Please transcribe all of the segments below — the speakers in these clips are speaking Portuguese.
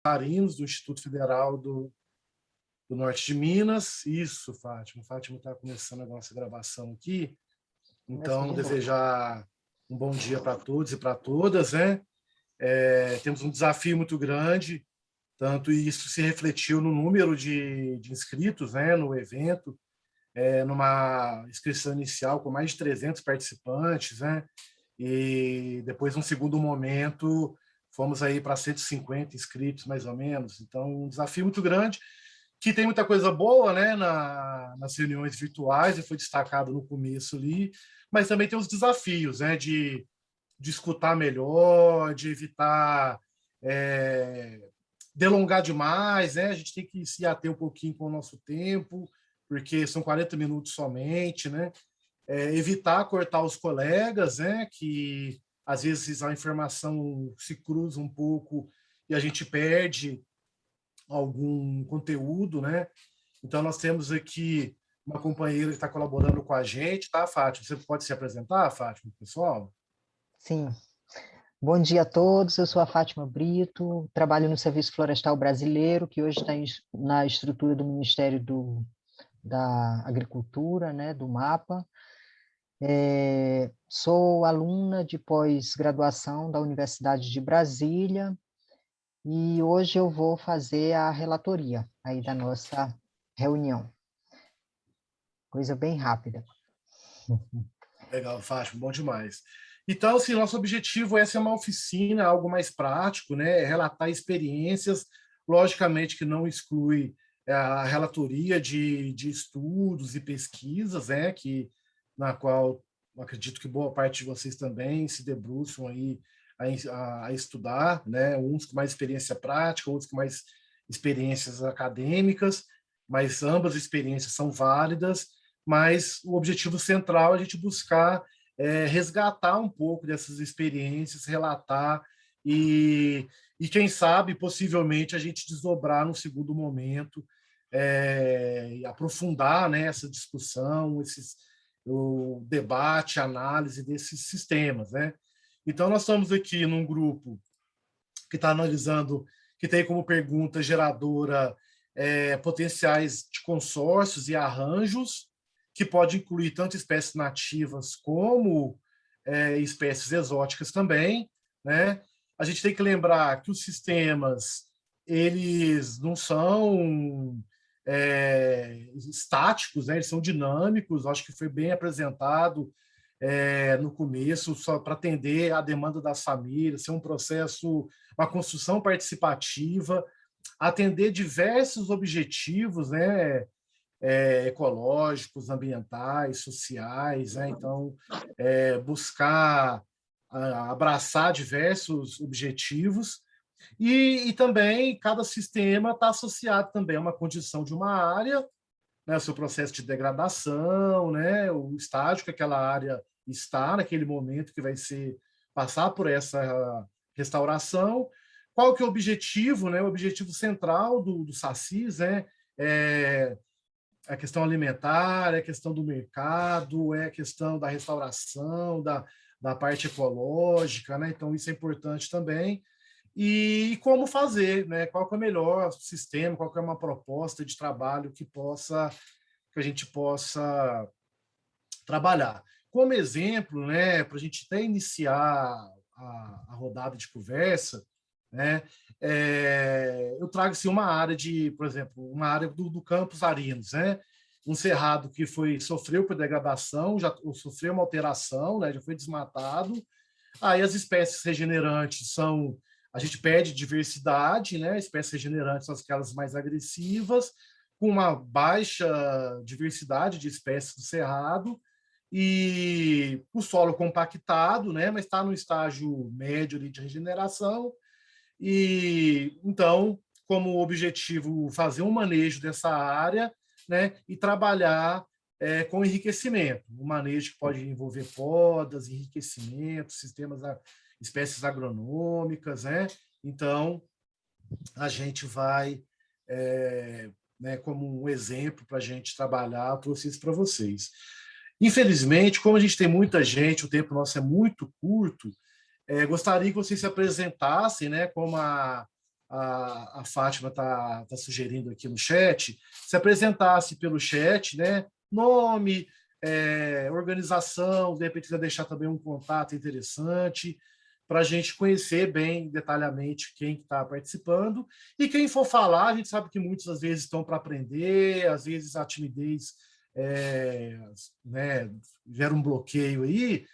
Arinos, do Instituto Federal do Norte de Minas. Isso, Fátima. Fátima está começando a nossa gravação aqui. Então, desejar um bom dia para todos e para todas, né? Temos um desafio muito grande, tanto isso se refletiu no número de inscritos, né, no evento, numa inscrição inicial com mais de 300 participantes, né? E depois, num segundo momento, fomos aí para 150 inscritos, mais ou menos. Então, um desafio muito grande, que tem muita coisa boa, né, nas reuniões virtuais, e foi destacado no começo ali, mas também tem os desafios, né, de escutar melhor, de evitar delongar demais, né? A gente tem que se ater um pouquinho com o nosso tempo, porque são 40 minutos somente, né? Evitar cortar os colegas, né? Que às vezes a informação se cruza um pouco e a gente perde algum conteúdo, né? Então, nós temos aqui uma companheira que está colaborando com a gente, tá, Fátima? Você pode se apresentar, Fátima, pessoal? Sim. Bom dia a todos, eu sou a Fátima Brito, trabalho no Serviço Florestal Brasileiro, que hoje está na estrutura do Ministério da Agricultura, né, do MAPA. Sou aluna de pós-graduação da Universidade de Brasília e hoje eu vou fazer a relatoria aí da nossa reunião. Coisa bem rápida. Legal, Fátima, bom demais. Então, assim, nosso objetivo é ser uma oficina, algo mais prático, né? Relatar experiências, logicamente que não exclui a relatoria de estudos e pesquisas, né? Na qual eu acredito que boa parte de vocês também se debruçam aí a estudar, né? Uns com mais experiência prática, outros com mais experiências acadêmicas, mas ambas experiências são válidas, mas o objetivo central é a gente buscar resgatar um pouco dessas experiências, relatar e quem sabe, possivelmente, a gente desdobrar no segundo momento e aprofundar, né, essa discussão, o debate, a análise desses sistemas, né? Então, nós estamos aqui num grupo que está analisando, que tem como pergunta geradora potenciais de consórcios e arranjos, que pode incluir tanto espécies nativas como espécies exóticas também, né? A gente tem que lembrar que os sistemas eles não são estáticos, né? Eles são dinâmicos. Acho que foi bem apresentado no começo, só para atender a demanda das famílias, ser um processo, uma construção participativa, atender diversos objetivos, né? Ecológicos, ambientais, sociais, né? Então, buscar abraçar diversos objetivos e também cada sistema está associado também a uma condição de uma área, né? O seu processo de degradação, né? O estágio que aquela área está naquele momento que vai ser passar por essa restauração. Qual que é o objetivo, né? O objetivo central do SACIS, né? É a questão alimentar, é a questão do mercado, é a questão da restauração, da parte ecológica, né? Então, isso é importante também. E como fazer, né? Qual que é o melhor sistema, qual que é uma proposta de trabalho que a gente possa trabalhar. Como exemplo, né, para a gente até iniciar a rodada de conversa, né, eu trago assim, uma área por exemplo, uma área do Campos Arinos, né, um cerrado que sofreu por degradação, já sofreu uma alteração, né, já foi desmatado. Aí as espécies regenerantes a gente pede diversidade, né, espécies regenerantes são aquelas mais agressivas, com uma baixa diversidade de espécies do cerrado, e o solo compactado, né, mas está no estágio médio ali de regeneração, e então, como objetivo, fazer um manejo dessa área, né, e trabalhar com enriquecimento, um manejo que pode envolver podas, enriquecimento, espécies agronômicas, né? Então, a gente vai, né, como um exemplo para a gente trabalhar, eu trouxe isso para vocês. Infelizmente, como a gente tem muita gente, o tempo nosso é muito curto, gostaria que vocês se apresentassem, né, como a Fátima está sugerindo aqui no chat, se apresentasse pelo chat, né? Nome, organização, de repente quiser deixar também um contato interessante, para a gente conhecer bem, detalhadamente, quem está participando. E quem for falar, a gente sabe que muitas às vezes estão para aprender, às vezes a timidez né, gera um bloqueio aí.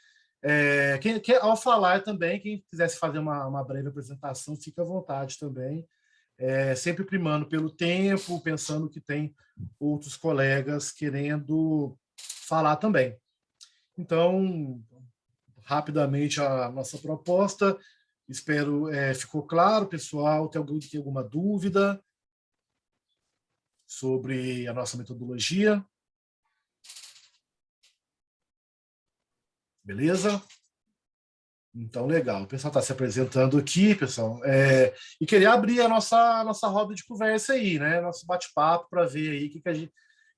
Ao falar também, quem quisesse fazer uma breve apresentação, fica à vontade também, sempre primando pelo tempo, pensando que tem outros colegas querendo falar também. Então, rapidamente a nossa proposta, espero ficou claro, pessoal. Tem alguém que tem alguma dúvida sobre a nossa metodologia? Beleza? Então, legal. O pessoal está se apresentando aqui, pessoal. E queria abrir a nossa roda de conversa aí, né? Nosso bate-papo, para ver aí o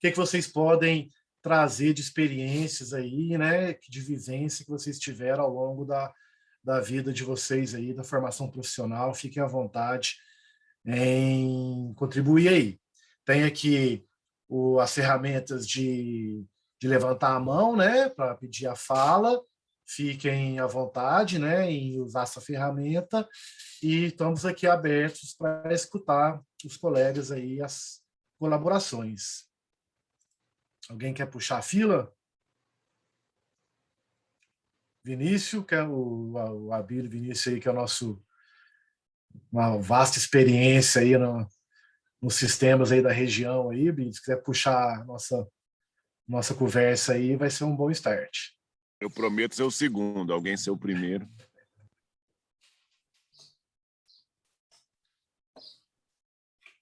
que vocês podem trazer de experiências aí, né? De vivência que vocês tiveram ao longo da vida de vocês aí, da formação profissional. Fiquem à vontade em contribuir aí. Tem aqui as ferramentas de levantar a mão, né? Para pedir a fala. Fiquem à vontade, né, em usar essa ferramenta, e estamos aqui abertos para escutar os colegas aí, as colaborações. Alguém quer puxar a fila? Vinícius, que é o Abílio Vinícius aí, que é uma vasta experiência aí nos sistemas aí da região aí, Bílio, se quiser puxar a nossa conversa aí, vai ser um bom start. Eu prometo ser o segundo, alguém ser o primeiro.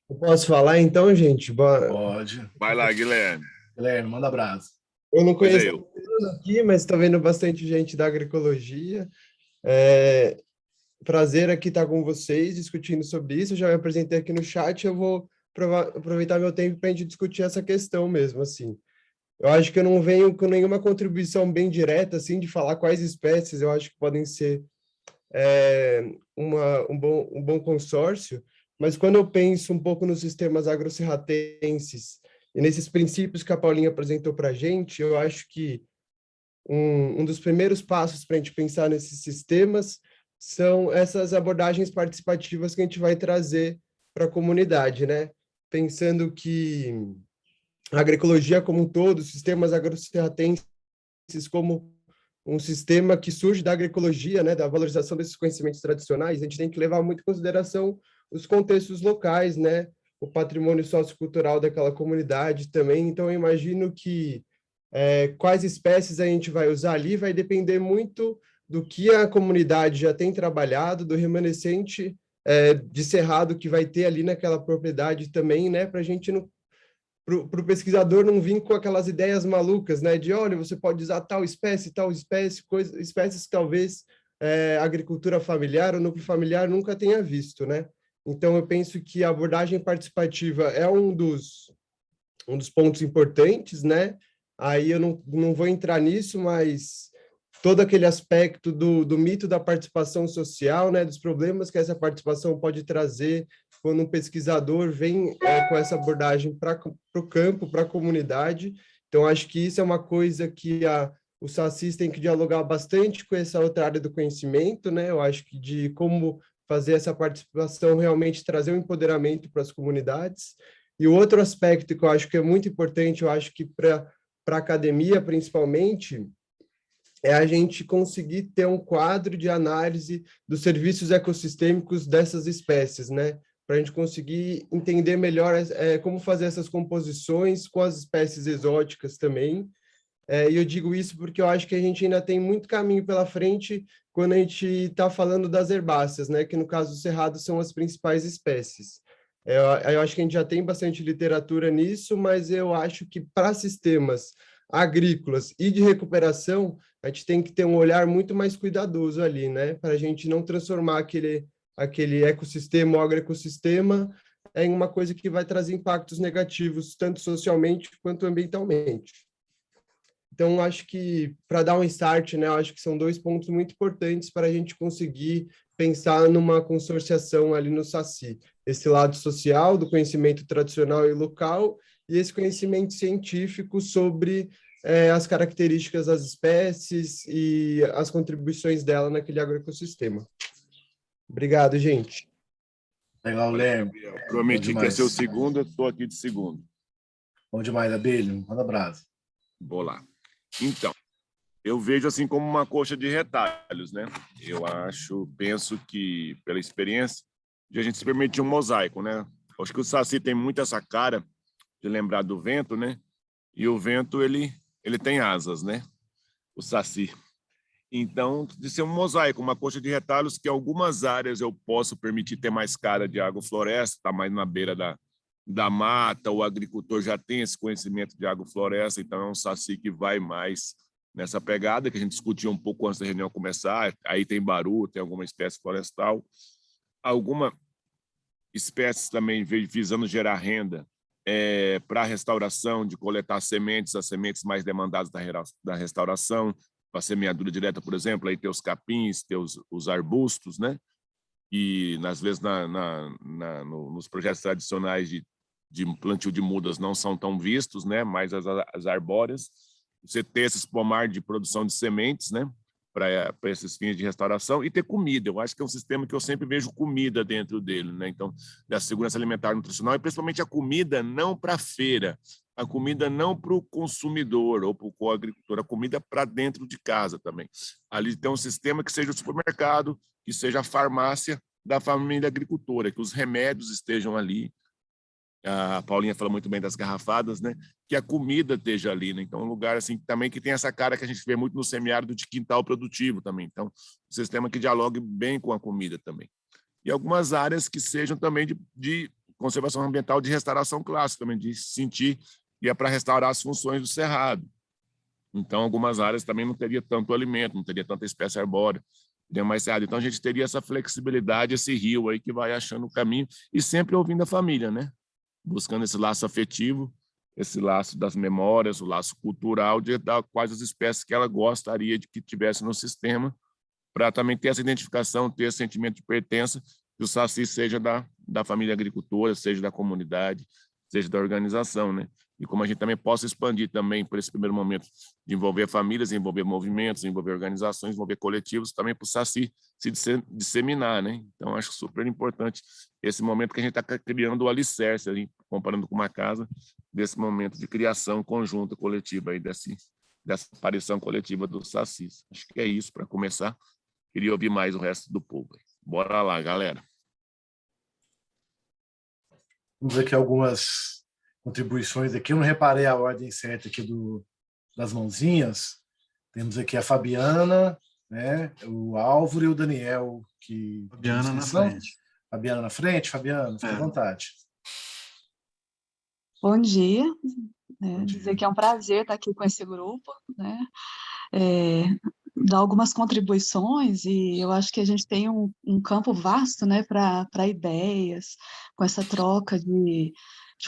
Eu posso falar então, gente? Pode. Vai lá, Guilherme. Guilherme, manda abraço. Eu não conheço todos aqui, mas estou vendo bastante gente da agroecologia. Prazer aqui estar com vocês, discutindo sobre isso. Eu já me apresentei aqui no chat, eu vou aproveitar meu tempo para a gente discutir essa questão mesmo, assim. Eu acho que eu não venho com nenhuma contribuição bem direta, assim, de falar quais espécies eu acho que podem ser um bom consórcio, mas quando eu penso um pouco nos sistemas agrocerratenses e nesses princípios que a Paulinha apresentou para a gente, eu acho que um dos primeiros passos para a gente pensar nesses sistemas são essas abordagens participativas que a gente vai trazer para a comunidade, né? Pensando que a agroecologia como um todo, sistemas agrocerratenses como um sistema que surge da agroecologia, né, da valorização desses conhecimentos tradicionais, a gente tem que levar muito em consideração os contextos locais, né, o patrimônio sociocultural daquela comunidade também. Então, eu imagino que quais espécies a gente vai usar ali vai depender muito do que a comunidade já tem trabalhado, do remanescente de cerrado que vai ter ali naquela propriedade também, né, para a gente não para o pesquisador não vir com aquelas ideias malucas, né? De, olha, você pode usar tal espécie, espécies que talvez a agricultura familiar ou núcleo familiar nunca tenha visto, né? Então, eu penso que a abordagem participativa é um dos pontos importantes, né? Aí eu não vou entrar nisso, mas todo aquele aspecto do mito da participação social, né? Dos problemas que essa participação pode trazer quando um pesquisador vem com essa abordagem para o campo, para a comunidade. Então, acho que isso é uma coisa que o SACIS tem que dialogar bastante com essa outra área do conhecimento, né? Eu acho que de como fazer essa participação realmente trazer um empoderamento para as comunidades. E o outro aspecto que eu acho que é muito importante, eu acho que para a academia, principalmente, é a gente conseguir ter um quadro de análise dos serviços ecossistêmicos dessas espécies, né? Para a gente conseguir entender melhor como fazer essas composições com as espécies exóticas também. E eu digo isso porque eu acho que a gente ainda tem muito caminho pela frente quando a gente está falando das herbáceas, né? Que no caso do cerrado são as principais espécies. Eu acho que a gente já tem bastante literatura nisso, mas eu acho que para sistemas agrícolas e de recuperação, a gente tem que ter um olhar muito mais cuidadoso ali, né? Para a gente não transformar aquele ecossistema ou agroecossistema em uma coisa que vai trazer impactos negativos, tanto socialmente quanto ambientalmente. Então, acho que, para dar um start, né, acho que são dois pontos muito importantes para a gente conseguir pensar numa consorciação ali no Saci, esse lado social do conhecimento tradicional e local e esse conhecimento científico sobre as características das espécies e as contribuições dela naquele agroecossistema. Obrigado, gente. Legal, Leme. Prometi que ia ser o segundo, eu estou aqui de segundo. Bom demais, Abelho. Manda brasa. Vou lá. Então, eu vejo assim como uma coxa de retalhos, né? Penso que, pela experiência, de a gente se permitir um mosaico, né? Acho que o Saci tem muito essa cara de lembrar do vento, né? E o vento, ele tem asas, né? O Saci. Então, de ser um mosaico, uma coxa de retalhos que algumas áreas eu posso permitir ter mais cara de agrofloresta, está mais na beira da mata, o agricultor já tem esse conhecimento de agrofloresta, então é um Saci que vai mais nessa pegada, que a gente discutiu um pouco antes da reunião começar. Aí tem baru, tem alguma espécie florestal, alguma espécies também visando gerar renda para a restauração, de coletar sementes, as sementes mais demandadas da restauração, para semeadura direta, por exemplo, aí tem os capins, tem os arbustos, né? E, às vezes, nos projetos tradicionais de plantio de mudas não são tão vistos, né? Mas as arbóreas, você ter esses pomar de produção de sementes, né? Para esses fins de restauração e ter comida. Eu acho que é um sistema que eu sempre vejo comida dentro dele, né? Então, da segurança alimentar e nutricional, e principalmente a comida não para a feira, a comida não para o consumidor ou para o agricultor, a comida para dentro de casa também. Ali tem um sistema que seja o supermercado, que seja a farmácia da família agricultora, que os remédios estejam ali. A Paulinha falou muito bem das garrafadas, né? Que a comida esteja ali, né? Então, um lugar assim também que tem essa cara que a gente vê muito no semiárido de quintal produtivo também. Então, um sistema que dialogue bem com a comida também. E algumas áreas que sejam também de conservação ambiental, de restauração clássica também, de sentir que é para restaurar as funções do cerrado. Então, algumas áreas também não teria tanto alimento, não teria tanta espécie arbórea, teria mais cerrado. Então, a gente teria essa flexibilidade, esse rio aí que vai achando o caminho e sempre ouvindo a família, né? Buscando esse laço afetivo, esse laço das memórias, o laço cultural, de dar quais as espécies que ela gostaria de que tivesse no sistema, para também ter essa identificação, ter esse sentimento de pertença, que o Saci seja da família agricultora, seja da comunidade, seja da organização, né? E como a gente também possa expandir também, por esse primeiro momento, de envolver famílias, envolver movimentos, envolver organizações, envolver coletivos, também para o Saci se disseminar, né? Então, acho super importante esse momento que a gente está criando o alicerce, ali, comparando com uma casa, desse momento de criação conjunta, coletiva, aí, dessa aparição coletiva dos Sacis. Acho que é isso para começar. Queria ouvir mais o resto do povo. Bora lá, galera. Vamos ver aqui algumas contribuições aqui. Eu não reparei a ordem certa aqui das mãozinhas. Temos aqui a Fabiana, né? O Álvaro e o Daniel. Fabiana na frente. Fabiana na frente? Fabiana, fica à vontade. Bom dia. Bom dia. Dizer que é um prazer estar aqui com esse grupo, né? Dar algumas contribuições, e eu acho que a gente tem um campo vasto, né, para ideias, com essa troca de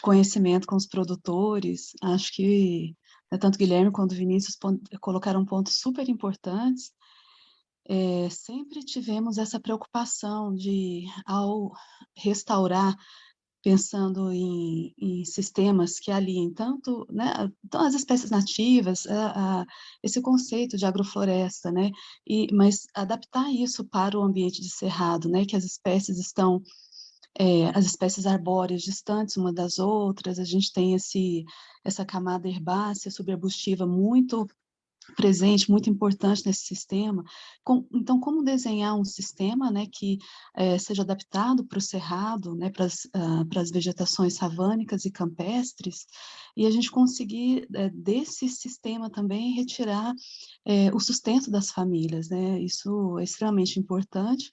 conhecimento com os produtores. Acho que tanto Guilherme quanto Vinícius colocaram pontos super importantes. Sempre tivemos essa preocupação de, ao restaurar, pensando em sistemas que aliem tanto, né, então as espécies nativas, esse conceito de agrofloresta, né, mas adaptar isso para o ambiente de cerrado, né, que as espécies estão, as espécies arbóreas distantes uma das outras, a gente tem essa camada herbácea subarbustiva muito presente, muito importante nesse sistema. Então, como desenhar um sistema, né, que seja adaptado para o cerrado, né, para as vegetações savânicas e campestres, e a gente conseguir, desse sistema também, retirar o sustento das famílias, né? Isso é extremamente importante.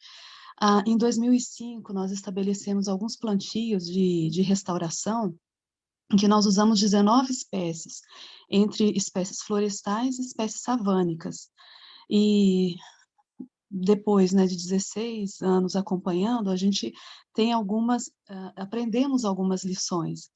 Em 2005, nós estabelecemos alguns plantios de restauração, em que nós usamos 19 espécies, entre espécies florestais e espécies savânicas. E depois, né, de 16 anos acompanhando, a gente tem aprendemos algumas lições.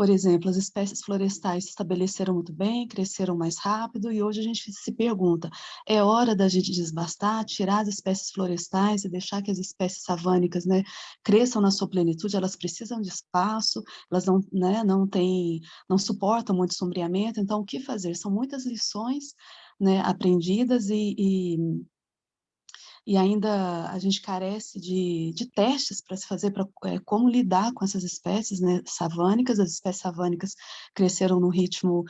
Por exemplo, as espécies florestais se estabeleceram muito bem, cresceram mais rápido, e hoje a gente se pergunta, é hora da gente desbastar, tirar as espécies florestais e deixar que as espécies savânicas, né, cresçam na sua plenitude? Elas precisam de espaço, elas não, né, não suportam muito sombreamento, então o que fazer? São muitas lições, né, aprendidas e ainda a gente carece de testes para se fazer para como lidar com essas espécies, né, savânicas. As espécies savânicas cresceram no ritmo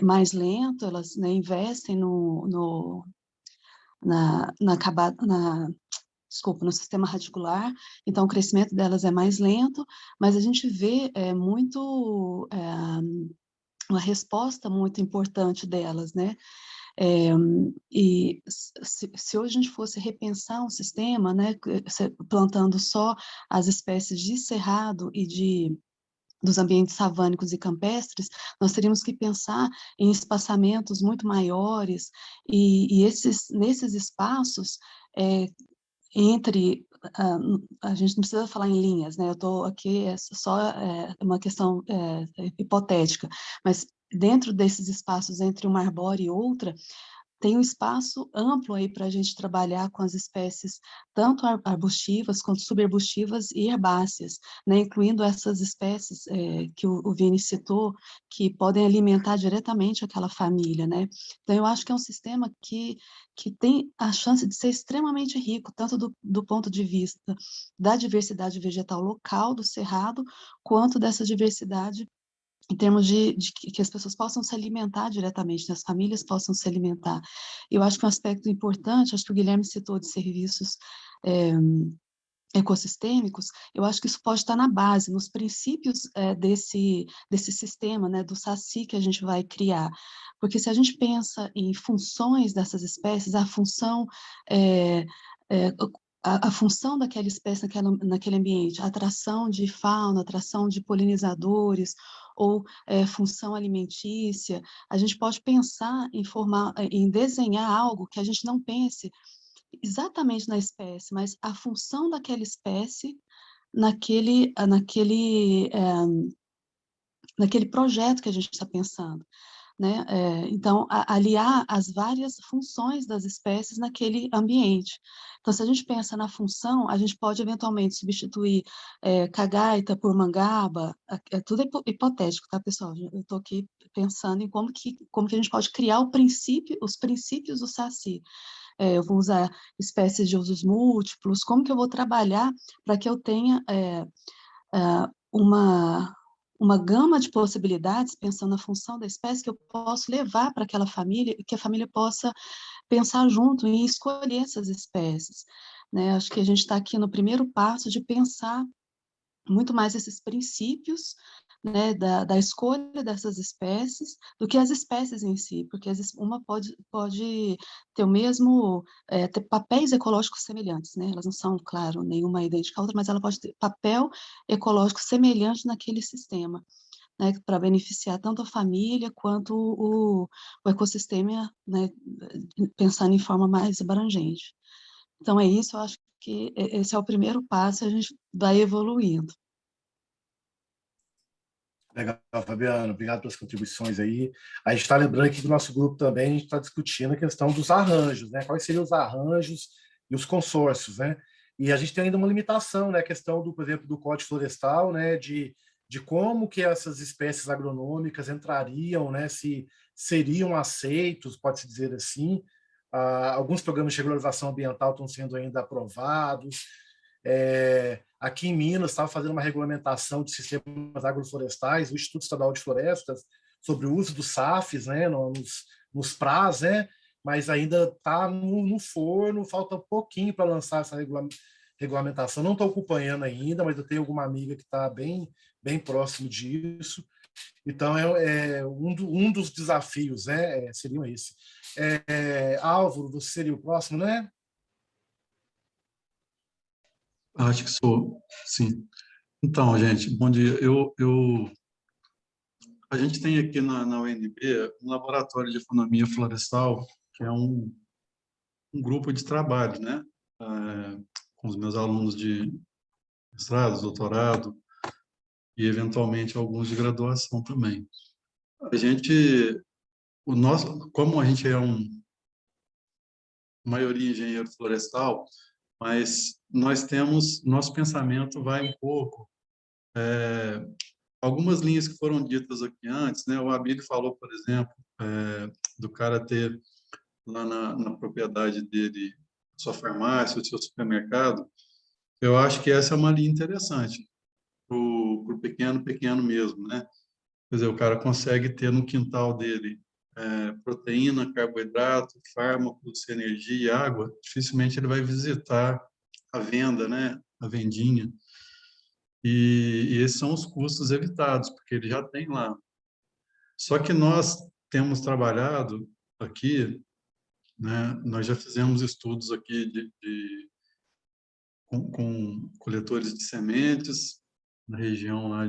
mais lento, elas, né, investem desculpa, no sistema radicular, então o crescimento delas é mais lento, mas a gente vê uma resposta muito importante delas, né? E se hoje a gente fosse repensar um sistema, né, plantando só as espécies de cerrado e dos ambientes savânicos e campestres, nós teríamos que pensar em espaçamentos muito maiores, e nesses espaços, entre, a gente não precisa falar em linhas, né? Eu estou aqui, é só uma questão hipotética, mas dentro desses espaços entre uma arbórea e outra, tem um espaço amplo aí para a gente trabalhar com as espécies, tanto arbustivas quanto subarbustivas e herbáceas, né, incluindo essas espécies que o Vini citou, que podem alimentar diretamente aquela família, né? Então, eu acho que é um sistema que tem a chance de ser extremamente rico, tanto do ponto de vista da diversidade vegetal local do cerrado, quanto dessa diversidade em termos de que as pessoas possam se alimentar diretamente, né, as famílias possam se alimentar. Eu acho que um aspecto importante, acho que o Guilherme citou de serviços ecossistêmicos, eu acho que isso pode estar na base, nos princípios desse sistema, né, do SACI que a gente vai criar. Porque se a gente pensa em funções dessas espécies, a função é, é, a função daquela espécie naquele ambiente, atração de fauna, atração de polinizadores, ou função alimentícia, a gente pode pensar em desenhar algo que a gente não pense exatamente na espécie, mas a função daquela espécie naquele projeto que a gente está pensando, né? Então, aliar as várias funções das espécies naquele ambiente. Então, se a gente pensa na função, a gente pode eventualmente substituir cagaita por mangaba, é tudo hipotético, tá, pessoal? Eu estou aqui pensando em como que a gente pode criar os princípios do SACI. Eu vou usar espécies de usos múltiplos, como que eu vou trabalhar para que eu tenha uma gama de possibilidades, pensando na função da espécie, que eu posso levar para aquela família e que a família possa pensar junto em escolher essas espécies, né? Acho que a gente está aqui no primeiro passo de pensar muito mais esses princípios, né, da escolha dessas espécies, do que as espécies em si, porque uma pode ter o mesmo, ter papéis ecológicos semelhantes, né? Elas não são, claro, nenhuma idêntica à outra, mas ela pode ter papel ecológico semelhante naquele sistema, né, para beneficiar tanto a família quanto o ecossistema, né, pensando em forma mais abrangente. Então, é isso, eu acho que esse é o primeiro passo, a gente vai evoluindo. Legal, Fabiano, obrigado pelas contribuições aí. A gente está lembrando aqui que o nosso grupo também, a gente está discutindo a questão dos arranjos, né? Quais seriam os arranjos e os consórcios, né? E a gente tem ainda uma limitação, né? A questão do, por exemplo, do Código Florestal, né? De como que essas espécies agronômicas entrariam, né? Se seriam aceitos, pode-se dizer assim. Alguns programas de regularização ambiental estão sendo ainda aprovados. Aqui em Minas, estava fazendo uma regulamentação de sistemas agroflorestais, o Instituto Estadual de Florestas, sobre o uso dos SAFs, né, nos PRAs, né, mas ainda está no forno, falta um pouquinho para lançar essa regulamentação. Não estou acompanhando ainda, mas eu tenho alguma amiga que está bem próximo disso. Então, um dos desafios, né, seriam esse. Álvaro, você seria o próximo, né? Acho que sou, sim. Então, gente, bom dia. A gente tem aqui na UNB um laboratório de economia florestal, que é um grupo de trabalho, né? Com os meus alunos de mestrado, doutorado, e eventualmente alguns de graduação também. A gente, como a gente é maioria engenheiro florestal, mas nós temos, nosso pensamento vai um pouco, algumas linhas que foram ditas aqui antes, né? O Abílio falou, por exemplo, do cara ter lá na propriedade dele sua farmácia, o seu supermercado. Eu acho que essa é uma linha interessante para o pequeno mesmo, né? Quer dizer, o cara consegue ter no quintal dele proteína, carboidrato, fármacos, energia e água. Dificilmente ele vai visitar a venda, né? A vendinha. E esses são os custos evitados, porque ele já tem lá. Só que nós temos trabalhado aqui, né? Nós já fizemos estudos aqui com coletores de sementes na região lá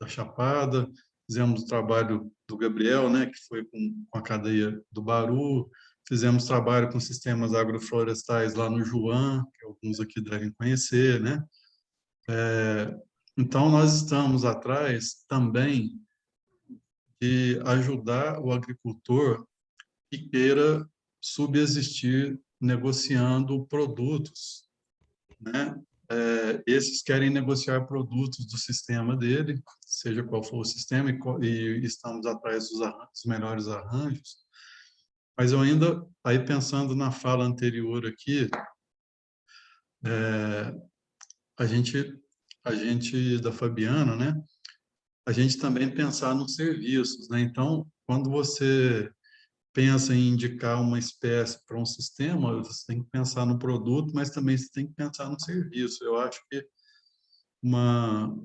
da Chapada. Fizemos o trabalho do Gabriel, né, que foi com a cadeia do Baru. Fizemos trabalho com sistemas agroflorestais lá no Juan, que alguns aqui devem conhecer, né? Então, nós estamos atrás também de ajudar o agricultor que queira subsistir negociando produtos, né? Esses querem negociar produtos do sistema dele, seja qual for o sistema, e estamos atrás dos melhores arranjos. Mas eu ainda, aí pensando na fala anterior aqui, a gente da Fabiana, né? A gente também pensar nos serviços, né? Então, quando você pensa em indicar uma espécie para um sistema, você tem que pensar no produto, mas também você tem que pensar no serviço. Eu acho que uma,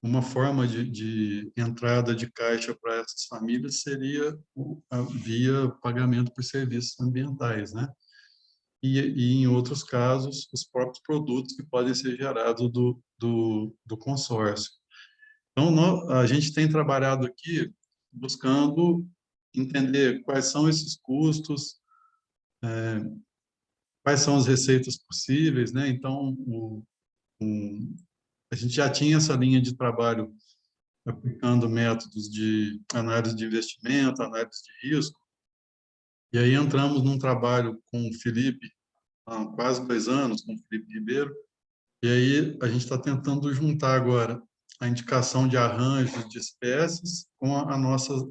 uma forma de entrada de caixa para essas famílias seria via pagamento por serviços ambientais, né? E em outros casos, os próprios produtos que podem ser gerados do consórcio. Então, a gente tem trabalhado aqui buscando entender quais são esses custos, quais são as receitas possíveis, né? Então, a gente já tinha essa linha de trabalho aplicando métodos de análise de investimento, análise de risco, e aí entramos num trabalho com o Felipe, há quase 2 anos, com o Felipe Ribeiro, e aí a gente está tentando juntar agora a indicação de arranjos de espécies com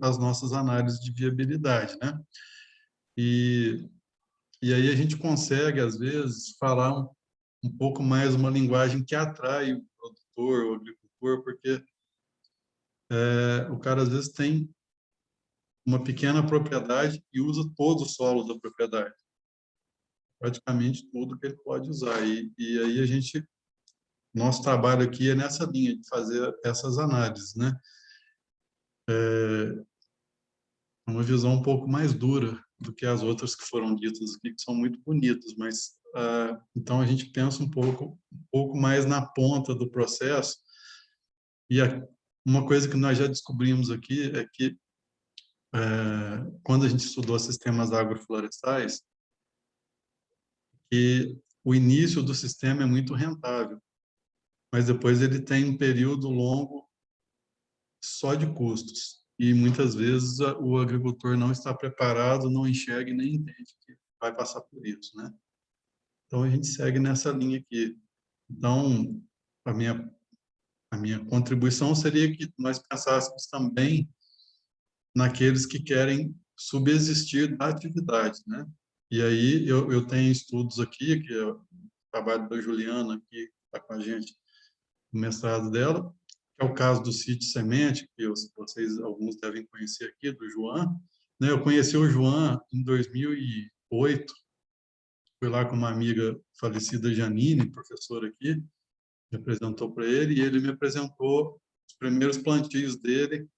as nossas análises de viabilidade, né? E aí a gente consegue, às vezes, falar um pouco mais uma linguagem que atrai o produtor, o agricultor, porque o cara, às vezes, tem uma pequena propriedade e usa todo o solo da propriedade, praticamente tudo que ele pode usar. E aí nosso trabalho aqui é nessa linha de fazer essas análises, né? Uma visão um pouco mais dura do que as outras que foram ditas aqui, que são muito bonitas, mas então a gente pensa um pouco mais na ponta do processo. E uma coisa que nós já descobrimos aqui é que quando a gente estudou sistemas agroflorestais, que o início do sistema é muito rentável, mas depois ele tem um período longo só de custos. E muitas vezes o agricultor não está preparado, não enxerga e nem entende que vai passar por isso, né? Então a gente segue nessa linha aqui. Então a minha contribuição seria que nós pensássemos também naqueles que querem subsistir da atividade, né? E aí eu tenho estudos aqui, que é o trabalho da Juliana, que está com a gente, o mestrado dela, que é o caso do sítio semente, que vocês, alguns devem conhecer aqui, do João, né? Eu conheci o João em 2008, fui lá com uma amiga falecida, Janine, professora aqui, me apresentou para ele, e ele me apresentou os primeiros plantios dele,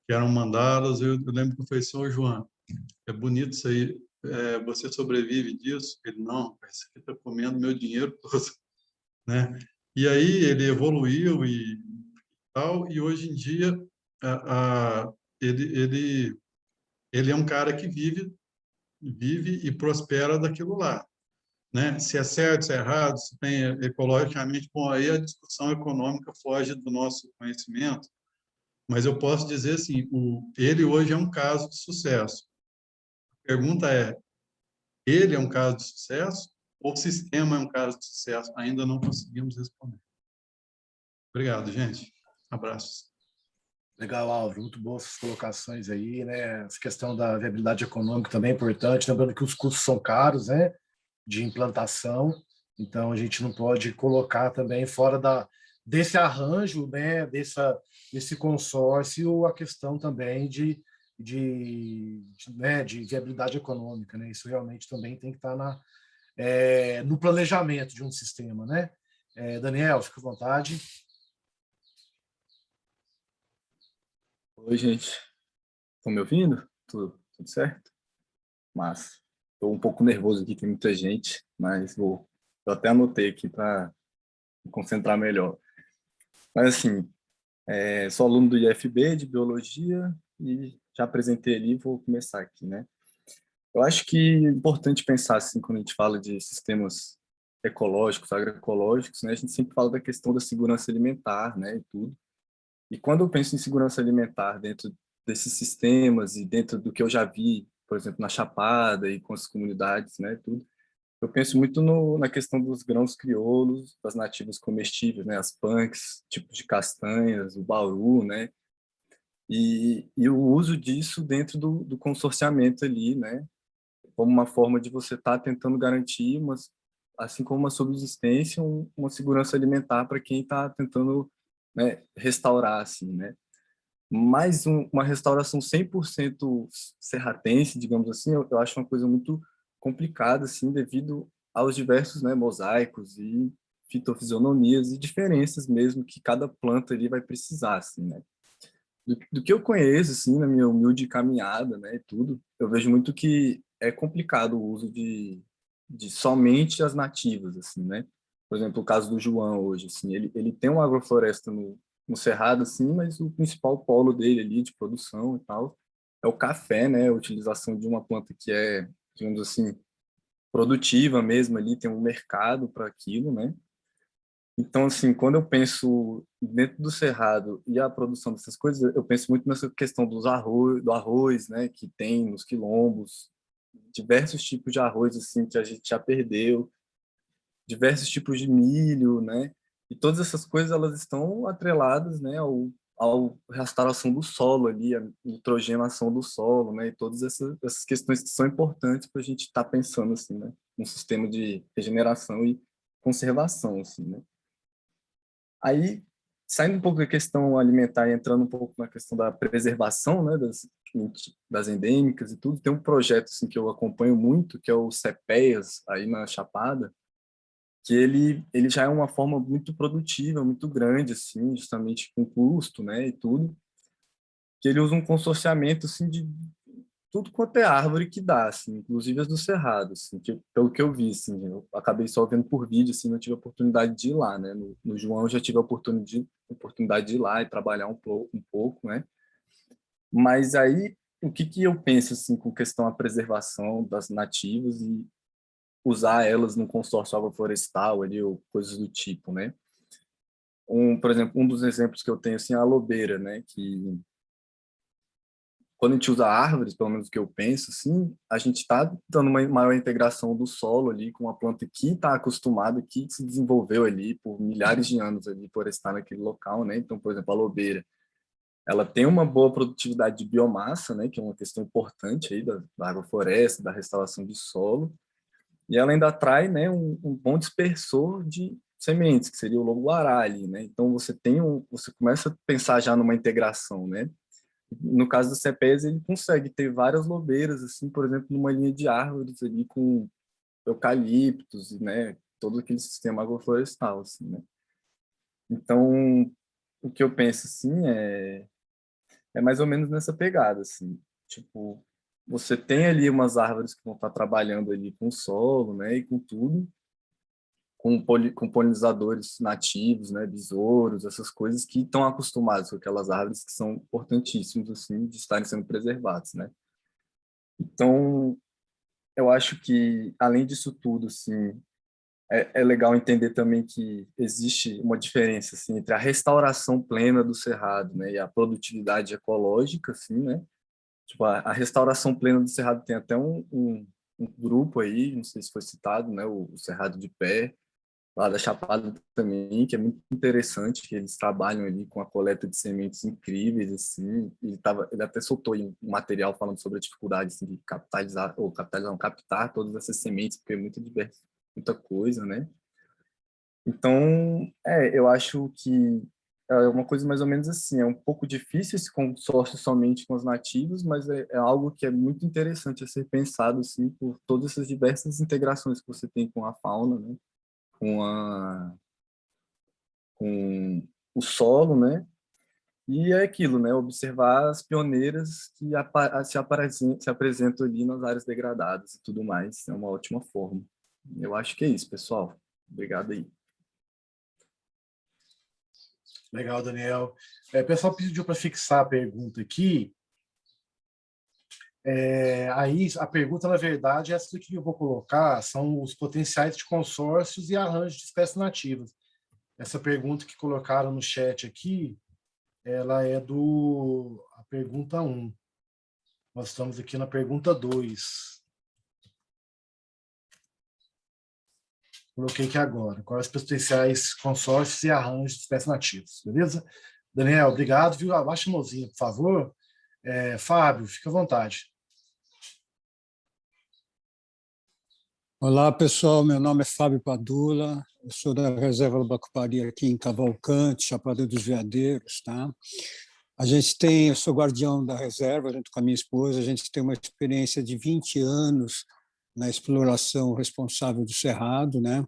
que eram mandalas. Eu lembro que eu falei assim: ô João, é bonito isso aí, você sobrevive disso? Ele: não, isso aqui está comendo meu dinheiro todo, né? E aí ele evoluiu e tal, e hoje em dia ele é um cara que vive e prospera daquilo lá. né? Se é certo, se é errado, se tem ecologicamente, bom, aí a discussão econômica foge do nosso conhecimento, mas eu posso dizer assim, ele hoje é um caso de sucesso. A pergunta é, ele é um caso de sucesso ou o sistema é um caso de sucesso? Ainda não conseguimos responder. Obrigado, gente. Abraços. Legal, Álvaro, muito boas essas colocações aí, né? Essa questão da viabilidade econômica também é importante, lembrando que os custos são caros, né? De implantação, então a gente não pode colocar também fora desse arranjo, né? Desse consórcio, a questão também de viabilidade econômica, né? Isso realmente também tem que estar no planejamento de um sistema, né? Daniel, fica à vontade. Oi, gente. Estão me ouvindo? Tudo certo? Mas estou um pouco nervoso aqui, tem muita gente, mas eu até anotei aqui para me concentrar melhor. Mas, assim, sou aluno do IFB de Biologia e já apresentei ali, vou começar aqui, né? Eu acho que é importante pensar, assim, quando a gente fala de sistemas ecológicos, agroecológicos, né? A gente sempre fala da questão da segurança alimentar, né, e tudo. E quando eu penso em segurança alimentar dentro desses sistemas e dentro do que eu já vi, por exemplo, na Chapada e com as comunidades, né, tudo, eu penso muito na questão dos grãos crioulos, das nativas comestíveis, né, as punks, tipos de castanhas, o bauru, né, e o uso disso dentro do consorciamento ali, né, como uma forma de você estar tentando garantir, assim como uma subsistência, uma segurança alimentar para quem está tentando, né, restaurar, assim, né. Mas uma restauração 100% serratense, digamos assim, eu acho uma coisa muito complicada, assim, devido aos diversos, né, mosaicos e fitofisionomias e diferenças mesmo que cada planta ali vai precisar, assim, né. Do que eu conheço, assim, na minha humilde caminhada, né, e tudo, eu vejo muito que é complicado o uso de somente as nativas, assim, né. Por exemplo, o caso do João hoje, assim, ele tem uma agrofloresta no Cerrado, assim, mas o principal polo dele ali de produção e tal é o café, né, a utilização de uma planta que é, digamos assim, produtiva mesmo ali, tem um mercado para aquilo, né. Então, assim, quando eu penso dentro do Cerrado e a produção dessas coisas, eu penso muito nessa questão do arroz, né, que tem nos quilombos, diversos tipos de arroz, assim, que a gente já perdeu, diversos tipos de milho, né, e todas essas coisas, elas estão atreladas, né, ao restauração do solo ali, a nitrogenação do solo, né, e todas essas questões que são importantes para a gente estar pensando, assim, né, um sistema de regeneração e conservação, assim, né. Aí, saindo um pouco da questão alimentar e entrando um pouco na questão da preservação, né, das endêmicas e tudo, tem um projeto assim, que eu acompanho muito, que é o CEPEAS, aí na Chapada, que ele já é uma forma muito produtiva, muito grande, assim, justamente com custo, né, e tudo, que ele usa um consorciamento, assim, de tudo quanto é árvore que dá, assim, inclusive as do Cerrado, assim, pelo que eu vi, assim, eu acabei só vendo por vídeo, assim, não tive a oportunidade de ir lá, né, no João eu já tive a oportunidade de ir lá e trabalhar um pouco, né, mas aí, o que eu penso, assim, com questão à preservação das nativas e usar elas no consórcio agroflorestal ali, ou coisas do tipo, né, por exemplo, um dos exemplos que eu tenho, assim, é a alobeira, né, que quando a gente usa árvores, pelo menos o que eu penso, assim, a gente está dando uma maior integração do solo ali com uma planta que está acostumada, que se desenvolveu ali por milhares de anos ali por estar naquele local, né? Então, por exemplo, a alobeira, ela tem uma boa produtividade de biomassa, né? Que é uma questão importante aí da agrofloresta, da restauração de solo, e ela ainda atrai, né? Um bom dispersor de sementes, que seria o lobo-guará ali, né? Então você começa a pensar já numa integração, né? No caso do CEPES, ele consegue ter várias lobeiras, assim, por exemplo, numa linha de árvores ali com eucaliptos, né, todo aquele sistema agroflorestal, assim, né. Então, o que eu penso, assim, é mais ou menos nessa pegada, assim, tipo, você tem ali umas árvores que vão estar trabalhando ali com o solo, né, e com tudo, com polinizadores nativos, né, besouros, essas coisas que estão acostumados com aquelas árvores que são importantíssimas, assim, de estarem sendo preservadas, né. Então, eu acho que, além disso tudo, assim, é legal entender também que existe uma diferença assim, entre a restauração plena do cerrado, né, e a produtividade ecológica, assim, né? Tipo, a restauração plena do cerrado tem até um grupo aí, não sei se foi citado, né, o Cerrado de Pé, lá da Chapada também, que é muito interessante, que eles trabalham ali com a coleta de sementes incríveis, assim, ele até soltou aí um material falando sobre a dificuldade assim, de captar todas essas sementes, porque é muito diverso, muita coisa, né? Então, eu acho que é uma coisa mais ou menos assim, é um pouco difícil esse consórcio somente com os nativos, mas é algo que é muito interessante a ser pensado, assim, por todas essas diversas integrações que você tem com a fauna, né? com, a, com o solo, né? E é aquilo, né? Observar as pioneiras que se apresentam ali nas áreas degradadas e tudo mais. É uma ótima forma. Eu acho que é isso, pessoal. Obrigado aí. Legal, Daniel. O pessoal pediu para fixar a pergunta aqui. Aí a pergunta, na verdade, essa que eu vou colocar são os potenciais de consórcios e arranjos de espécies nativas. Essa pergunta que colocaram no chat aqui, ela é a pergunta 1. Nós estamos aqui na pergunta 2. Coloquei aqui agora. Quais os potenciais consórcios e arranjos de espécies nativas, beleza? Daniel, obrigado, viu? Abaixa a mãozinha, por favor. Fábio, fica à vontade. Olá, pessoal. Meu nome é Fábio Padula. Eu sou da Reserva do Bacupari aqui em Cavalcante, Chapada dos Veadeiros, tá? Eu sou guardião da reserva, junto com a minha esposa. A gente tem uma experiência de 20 anos na exploração responsável do Cerrado, né?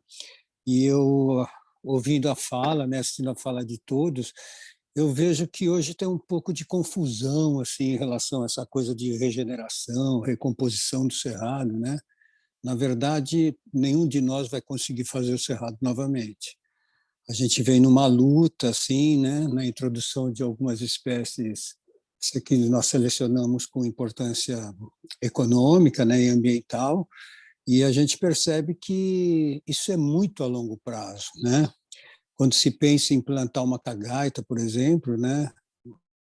E eu, ouvindo a fala, né, assistindo a fala de todos, eu vejo que hoje tem um pouco de confusão assim, em relação a essa coisa de regeneração, recomposição do Cerrado, né? Na verdade, nenhum de nós vai conseguir fazer o Cerrado novamente. A gente vem numa luta, assim, né, na introdução de algumas espécies que nós selecionamos com importância econômica, né, e ambiental, e a gente percebe que isso é muito a longo prazo, né? Quando se pensa em plantar uma cagaita, por exemplo, né,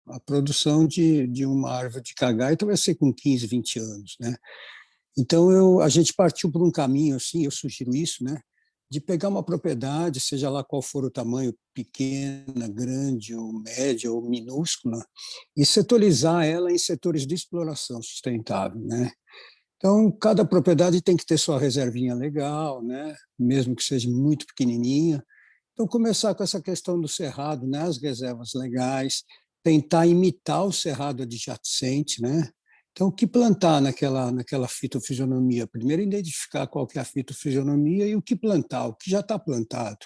a produção de uma árvore de cagaita vai ser com 15, 20 anos, né? Então, a gente partiu por um caminho, assim, eu sugiro isso, né, de pegar uma propriedade, seja lá qual for o tamanho, pequena, grande, ou média, ou minúscula, e setorizar ela em setores de exploração sustentável, né? Então, cada propriedade tem que ter sua reservinha legal, né, mesmo que seja muito pequenininha. Então, começar com essa questão do cerrado, né, as reservas legais, tentar imitar o cerrado adjacente, né? Então, o que plantar naquela fitofisionomia? Primeiro, identificar qual que é a fitofisionomia e o que plantar, o que já está plantado.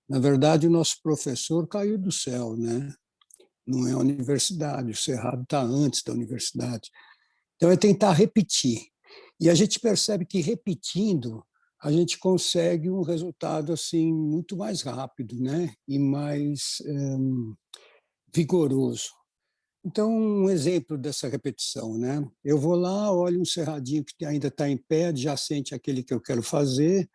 Na verdade, o nosso professor caiu do céu, né? Não é a universidade, o cerrado está antes da universidade. Então, é tentar repetir. E a gente percebe que, repetindo, a gente consegue um resultado assim muito mais rápido, né? E mais vigoroso. Então, um exemplo dessa repetição, né? Eu vou lá, olho um cerradinho que ainda está em pé, adjacente àquele que eu quero fazer,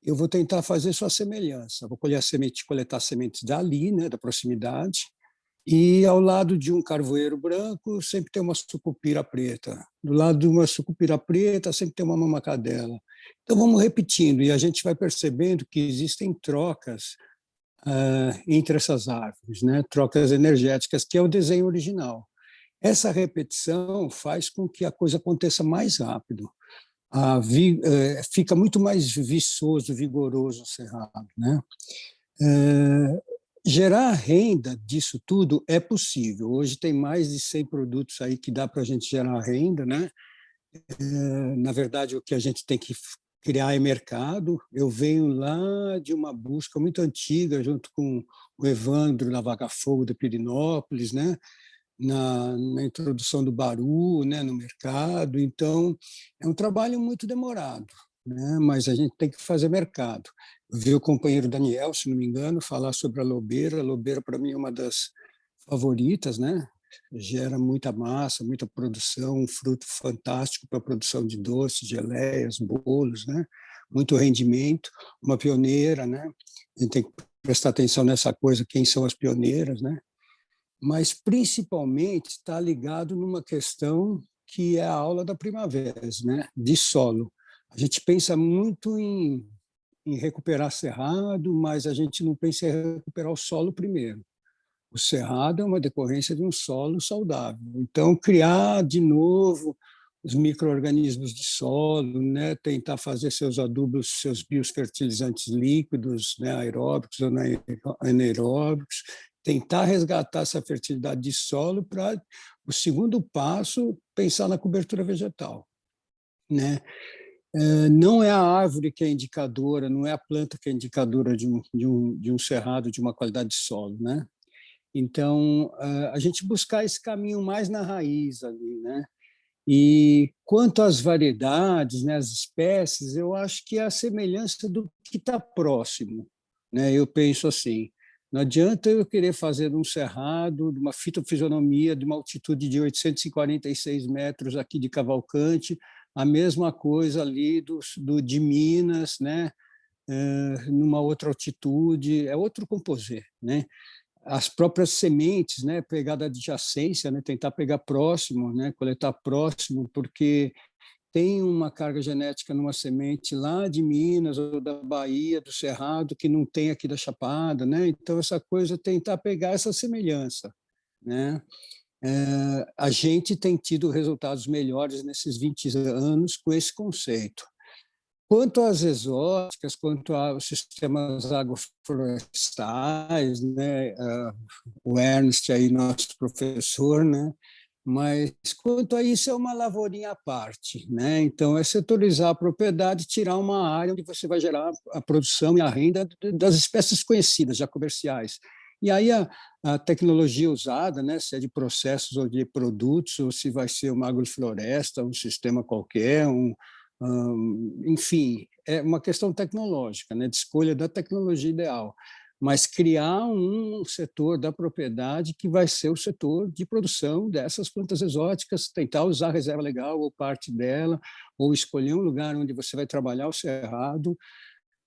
eu vou tentar fazer sua semelhança. Vou coletar sementes dali, né, da proximidade, e ao lado de um carvoeiro branco sempre tem uma sucupira preta. Do lado de uma sucupira preta sempre tem uma mamacadela. Então, vamos repetindo, e a gente vai percebendo que existem trocas entre essas árvores, né? Trocas energéticas, que é o desenho original. Essa repetição faz com que a coisa aconteça mais rápido. Fica muito mais viçoso, vigoroso o cerrado, né? Gerar renda disso tudo é possível. Hoje tem mais de 100 produtos aí que dá para a gente gerar renda, né? Na verdade, o que a gente tem que criar é mercado. Eu venho lá de uma busca muito antiga, junto com o Evandro da Vaga Fogo de Pirinópolis, né? Na introdução do Baru, né? No mercado. Então, é um trabalho muito demorado, né? Mas a gente tem que fazer mercado. Eu vi o companheiro Daniel, se não me engano, falar sobre a lobeira. A lobeira, para mim, é uma das favoritas, né? gera muita massa, muita produção, um fruto fantástico para a produção de doces, geleias, bolos, né? Muito rendimento, uma pioneira, né? A gente tem que prestar atenção nessa coisa, quem são as pioneiras, né? Mas principalmente está ligado numa questão que é a aula da primavera, né? De solo. A gente pensa muito em recuperar cerrado, mas a gente não pensa em recuperar o solo primeiro. O cerrado é uma decorrência de um solo saudável. Então, criar de novo os micro-organismos de solo, né? Tentar fazer seus adubos, seus biofertilizantes líquidos, né? Aeróbicos ou anaeróbicos, tentar resgatar essa fertilidade de solo para o segundo passo, pensar na cobertura vegetal, né? Não é a árvore que é indicadora, não é a planta que é indicadora de um cerrado, de uma qualidade de solo, né? Então, a gente buscar esse caminho mais na raiz ali, né? E quanto às variedades, né, as espécies, eu acho que é a semelhança do que está próximo, né? Eu penso assim, não adianta eu querer fazer um cerrado, de uma fitofisionomia, de uma altitude de 846 metros aqui de Cavalcante, a mesma coisa ali de Minas, né? Numa outra altitude, é outro composê, né? As próprias sementes, né, pegar da adjacência, né, tentar pegar próximo, né, coletar próximo, porque tem uma carga genética numa semente lá de Minas ou da Bahia, do Cerrado, que não tem aqui da Chapada, né? Então essa coisa tentar pegar essa semelhança, né? A gente tem tido resultados melhores nesses 20 anos com esse conceito. Quanto às exóticas, quanto aos sistemas agroflorestais, né, o Ernst aí, nosso professor, né, mas quanto a isso é uma lavourinha à parte, né? Então é setorizar a propriedade, tirar uma área onde você vai gerar a produção e a renda das espécies conhecidas, já comerciais. E aí a tecnologia usada, né, se é de processos ou de produtos, ou se vai ser uma agrofloresta, um sistema qualquer, enfim, é uma questão tecnológica, né, de escolha da tecnologia ideal, mas criar um setor da propriedade que vai ser o setor de produção dessas plantas exóticas, tentar usar a reserva legal ou parte dela, ou escolher um lugar onde você vai trabalhar o cerrado,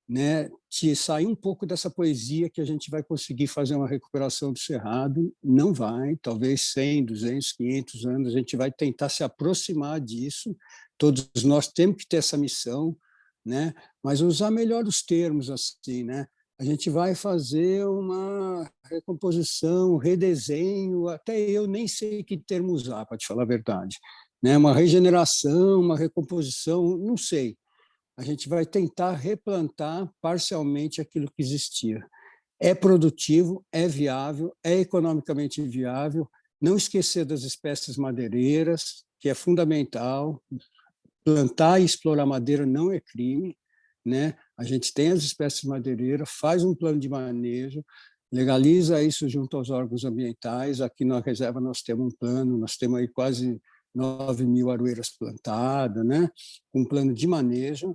né, te sair um pouco dessa poesia que a gente vai conseguir fazer uma recuperação do cerrado, não vai, talvez 100, 200, 500 anos, a gente vai tentar se aproximar disso, todos nós temos que ter essa missão, né, mas usar melhor os termos, assim, né, a gente vai fazer uma recomposição, um redesenho, até eu nem sei que termo usar, para te falar a verdade, né, uma regeneração, uma recomposição, não sei, a gente vai tentar replantar parcialmente aquilo que existia. É produtivo, é viável, é economicamente viável, não esquecer das espécies madeireiras, que é fundamental, plantar e explorar madeira não é crime, né? A gente tem as espécies madeireiras, faz um plano de manejo, legaliza isso junto aos órgãos ambientais, aqui na reserva nós temos um plano, nós temos aí quase 9.000 aroeiras plantadas, né? Um plano de manejo.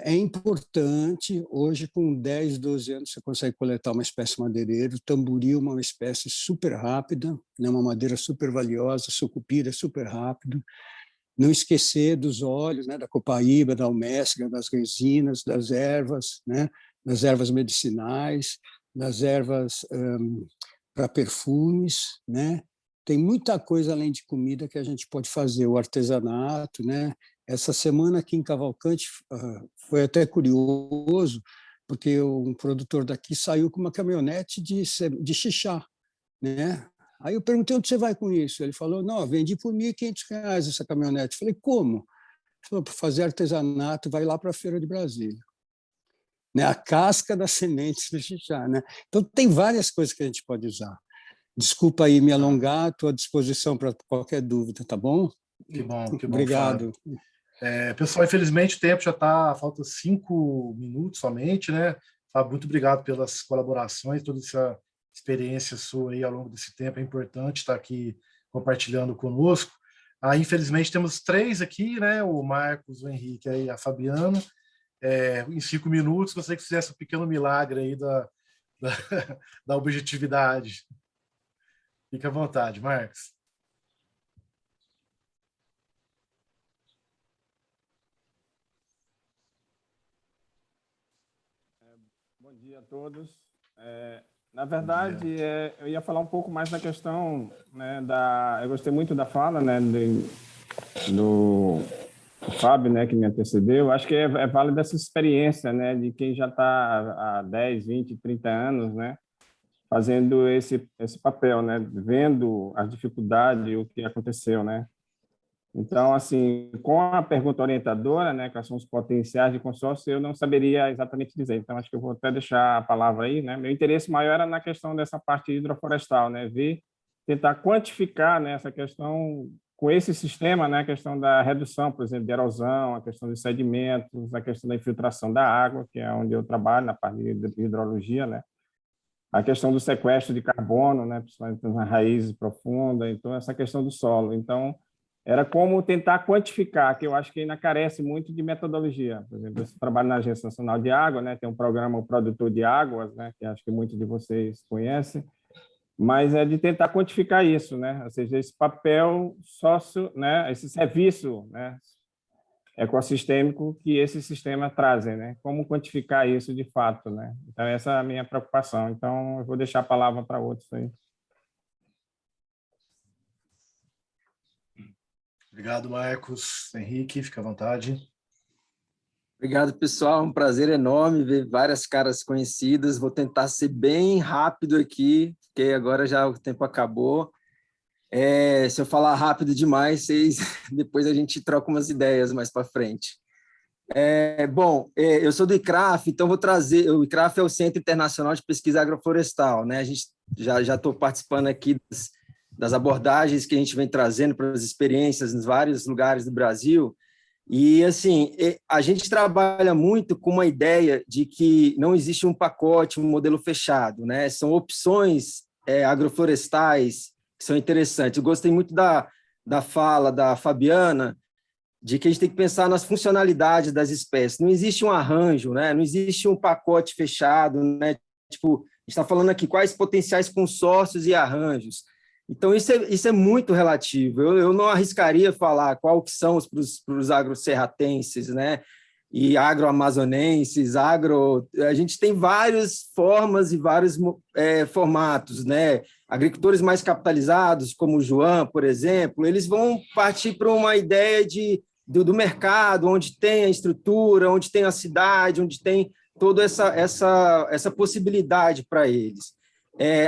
É importante, hoje com 10, 12 anos você consegue coletar uma espécie madeireira, o tamburi é uma espécie super rápida, né, uma madeira super valiosa, sucupira é super rápido, não esquecer dos óleos, né, da copaíba, da alméciga, das resinas, né, das ervas medicinais, das ervas para perfumes, né? Tem muita coisa além de comida que a gente pode fazer, o artesanato, né? Essa semana aqui em Cavalcante foi até curioso, porque um produtor daqui saiu com uma caminhonete de xixá, né? Aí eu perguntei onde você vai com isso. Ele falou, não, vendi por R$ 1.500 essa caminhonete. Eu falei, como? Ele falou, para fazer artesanato, vai lá para a Feira de Brasília. Né? A casca das sementes do xixá, né? Então tem várias coisas que a gente pode usar. Desculpa aí me alongar, estou à disposição para qualquer dúvida, tá bom? Que bom, Obrigado. Fábio. Pessoal, infelizmente o tempo já está, falta 5 minutos somente, né? Fábio, muito obrigado pelas colaborações, toda essa experiência sua aí ao longo desse tempo, é importante estar aqui compartilhando conosco. Infelizmente temos 3 aqui, né? O Marcos, o Henrique e a Fabiana. Em 5 minutos, gostaria que fizesse um pequeno milagre aí da objetividade. Fica à vontade, Marcos. Bom dia a todos. Na verdade, eu ia falar um pouco mais da questão, né, eu gostei muito da fala, né, do Fábio, né, que me antecedeu. Acho que é válida essa experiência, né, de quem já está há 10, 20, 30 anos, né, fazendo esse papel, né, vendo as dificuldades, o que aconteceu, né. Então, assim, com a pergunta orientadora, né, quais são os potenciais de consórcio, eu não saberia exatamente dizer. Então, acho que eu vou até deixar a palavra aí, né. Meu interesse maior era na questão dessa parte hidroflorestal, né, tentar quantificar, né, essa questão com esse sistema, né, a questão da redução, por exemplo, de erosão, a questão dos sedimentos, a questão da infiltração da água, que é onde eu trabalho, na parte de hidrologia, né, a questão do sequestro de carbono, né, principalmente nas raízes profundas, então essa questão do solo. Então, era como tentar quantificar, que eu acho que ainda carece muito de metodologia. Por exemplo, eu trabalho na Agência Nacional de Água, né, tem um programa O Produtor de Águas, né, que acho que muitos de vocês conhecem, mas é de tentar quantificar isso, né, ou seja, esse papel sócio, né, esse serviço, né, ecossistêmico que esse sistema trazem, né, como quantificar isso de fato, né. Então, essa é a minha preocupação. Então, eu vou deixar a palavra para outros aí. Obrigado, Marcos. Henrique, fica à vontade. Obrigado, pessoal. Um prazer enorme ver várias caras conhecidas. Vou tentar ser bem rápido aqui, porque agora já o tempo acabou. Se eu falar rápido demais, depois a gente troca umas ideias mais para frente. Eu sou do ICRAF, então vou trazer... O ICRAF é o Centro Internacional de Pesquisa Agroflorestal, né? A gente já estou participando aqui das abordagens que a gente vem trazendo para as experiências em vários lugares do Brasil. E, assim, a gente trabalha muito com uma ideia de que não existe um pacote, um modelo fechado, né? São opções agroflorestais que são interessantes. Eu gostei muito da fala da Fabiana, de que a gente tem que pensar nas funcionalidades das espécies. Não existe um arranjo, né? Não existe um pacote fechado, né? Tipo, a gente está falando aqui quais potenciais consórcios e arranjos. Então, isso é muito relativo. Eu não arriscaria falar qual que são para os agroserratenses, né? E agroamazonenses, a gente tem várias formas e vários formatos, né? Agricultores mais capitalizados, como o João, por exemplo, eles vão partir para uma ideia do mercado, onde tem a estrutura, onde tem a cidade, onde tem toda essa possibilidade para eles.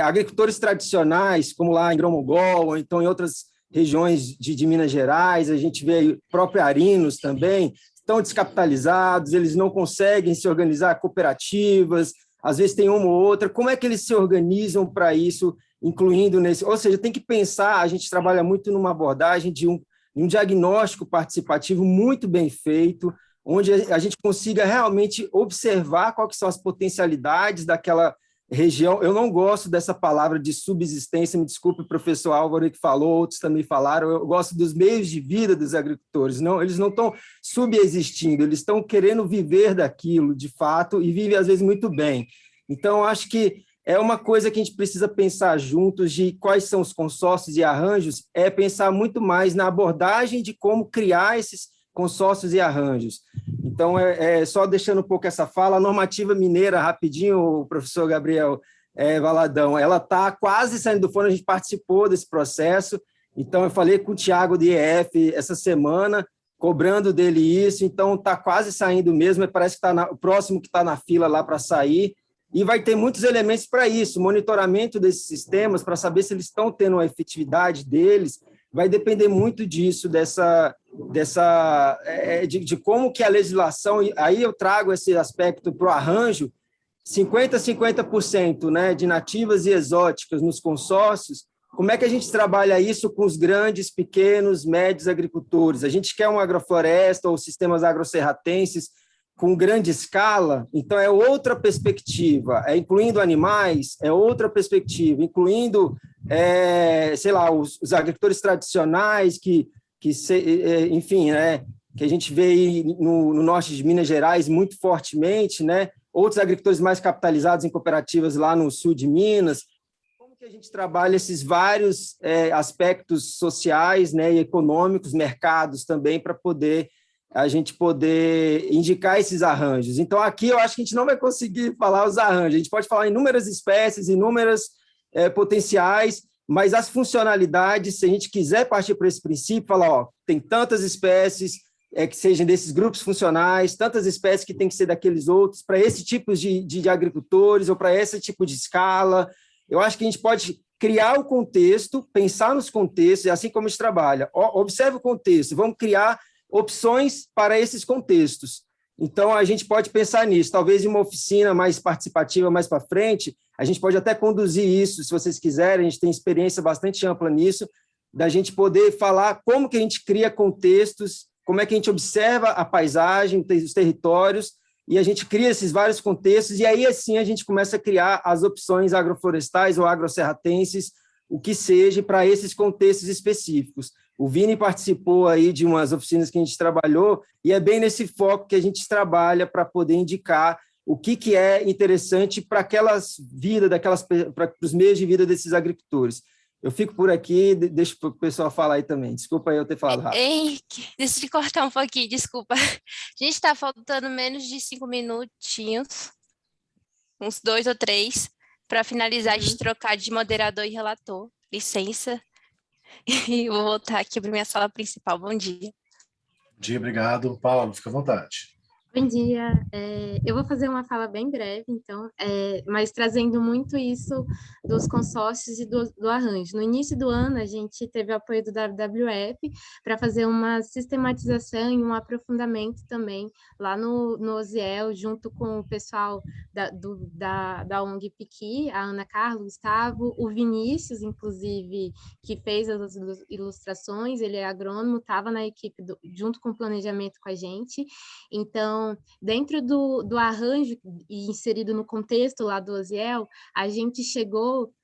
Agricultores tradicionais, como lá em Grão-Mogol, ou então em outras regiões de Minas Gerais, a gente vê aí próprio Arinos também, estão descapitalizados, eles não conseguem se organizar cooperativas, às vezes tem uma ou outra. Como é que eles se organizam para isso, incluindo nesse... Ou seja, tem que pensar, a gente trabalha muito numa abordagem de um diagnóstico participativo muito bem feito, onde a gente consiga realmente observar quais são as potencialidades daquela região. Eu não gosto dessa palavra de subsistência, me desculpe o professor Álvaro que falou, outros também falaram, eu gosto dos meios de vida dos agricultores, não, eles não estão subexistindo, eles estão querendo viver daquilo, de fato, e vivem às vezes muito bem. Então, acho que é uma coisa que a gente precisa pensar juntos de quais são os consórcios e arranjos, é pensar muito mais na abordagem de como criar esses consórcios e arranjos. Então, só deixando um pouco essa fala, a normativa mineira, rapidinho, o professor Gabriel Valadão, ela está quase saindo do forno, a gente participou desse processo, então eu falei com o Tiago de IEF essa semana, cobrando dele isso, então está quase saindo mesmo, parece que está o próximo que está na fila lá para sair, e vai ter muitos elementos para isso, monitoramento desses sistemas, para saber se eles estão tendo a efetividade deles, vai depender muito disso, de como que a legislação, aí eu trago esse aspecto para o arranjo, 50% né, de nativas e exóticas nos consórcios, como é que a gente trabalha isso com os grandes, pequenos, médios agricultores? A gente quer uma agrofloresta ou sistemas agroserratenses com grande escala, então é outra perspectiva, incluindo animais, é outra perspectiva, incluindo, sei lá, os agricultores tradicionais enfim, né, que a gente vê aí no norte de Minas Gerais muito fortemente, né, outros agricultores mais capitalizados em cooperativas lá no sul de Minas. Como que a gente trabalha esses vários aspectos sociais, né, e econômicos, mercados também, para a gente poder indicar esses arranjos. Então, aqui eu acho que a gente não vai conseguir falar os arranjos, a gente pode falar inúmeras espécies, inúmeras potenciais, mas as funcionalidades, se a gente quiser partir para esse princípio, falar, ó, tem tantas espécies que sejam desses grupos funcionais, tantas espécies que tem que ser daqueles outros, para esse tipo de agricultores ou para esse tipo de escala. Eu acho que a gente pode criar o contexto, pensar nos contextos, assim como a gente trabalha. Observe o contexto, vamos criar opções para esses contextos. Então, a gente pode pensar nisso. Talvez em uma oficina mais participativa mais para frente, a gente pode até conduzir isso, se vocês quiserem, a gente tem experiência bastante ampla nisso, da gente poder falar como que a gente cria contextos, como é que a gente observa a paisagem, os territórios, e a gente cria esses vários contextos, e aí, assim, a gente começa a criar as opções agroflorestais ou agroserratenses, o que seja, para esses contextos específicos. O Vini participou aí de umas oficinas que a gente trabalhou, e é bem nesse foco que a gente trabalha para poder indicar o que é interessante para aquelas vidas, para os meios de vida desses agricultores. Eu fico por aqui, deixo o pessoal falar aí também. Desculpa eu ter falado rápido. Henrique, deixa eu te cortar um pouquinho, desculpa. A gente está faltando menos de 5 minutinhos, uns 2 ou 3, para finalizar de trocar de moderador e relator. Licença. E vou voltar aqui para minha sala principal. Bom dia. Bom dia, obrigado. Paulo, fica à vontade. Bom dia, eu vou fazer uma fala bem breve, então, mas trazendo muito isso dos consórcios e do arranjo. No início do ano, a gente teve o apoio do WWF para fazer uma sistematização e um aprofundamento também lá no OSIEL, junto com o pessoal da ONG Piqui, a Ana Carla, o Gustavo, o Vinícius, inclusive, que fez as ilustrações, ele é agrônomo, estava na equipe junto com o planejamento com a gente. Então, dentro do arranjo e inserido no contexto lá do OSIEL, a gente chegou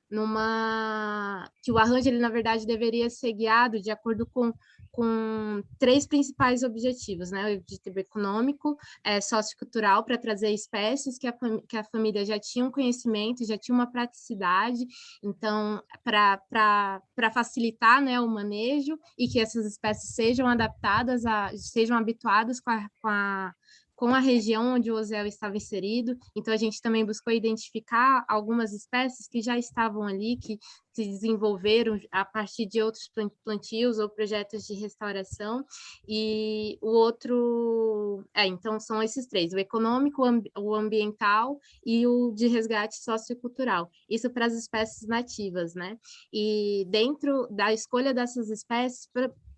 que o arranjo, ele, na verdade, deveria ser guiado de acordo com 3 principais objetivos, né? O objetivo econômico, sociocultural, para trazer espécies que a família já tinha um conhecimento, já tinha uma praticidade, então, para facilitar, né, o manejo e que essas espécies sejam adaptadas, sejam habituadas com a região onde o OSIEL estava inserido. Então, a gente também buscou identificar algumas espécies que já estavam ali, que se desenvolveram a partir de outros plantios ou projetos de restauração. E o outro... então, são esses 3, o econômico, o ambiental e o de resgate sociocultural. Isso para as espécies nativas, né? E dentro da escolha dessas espécies,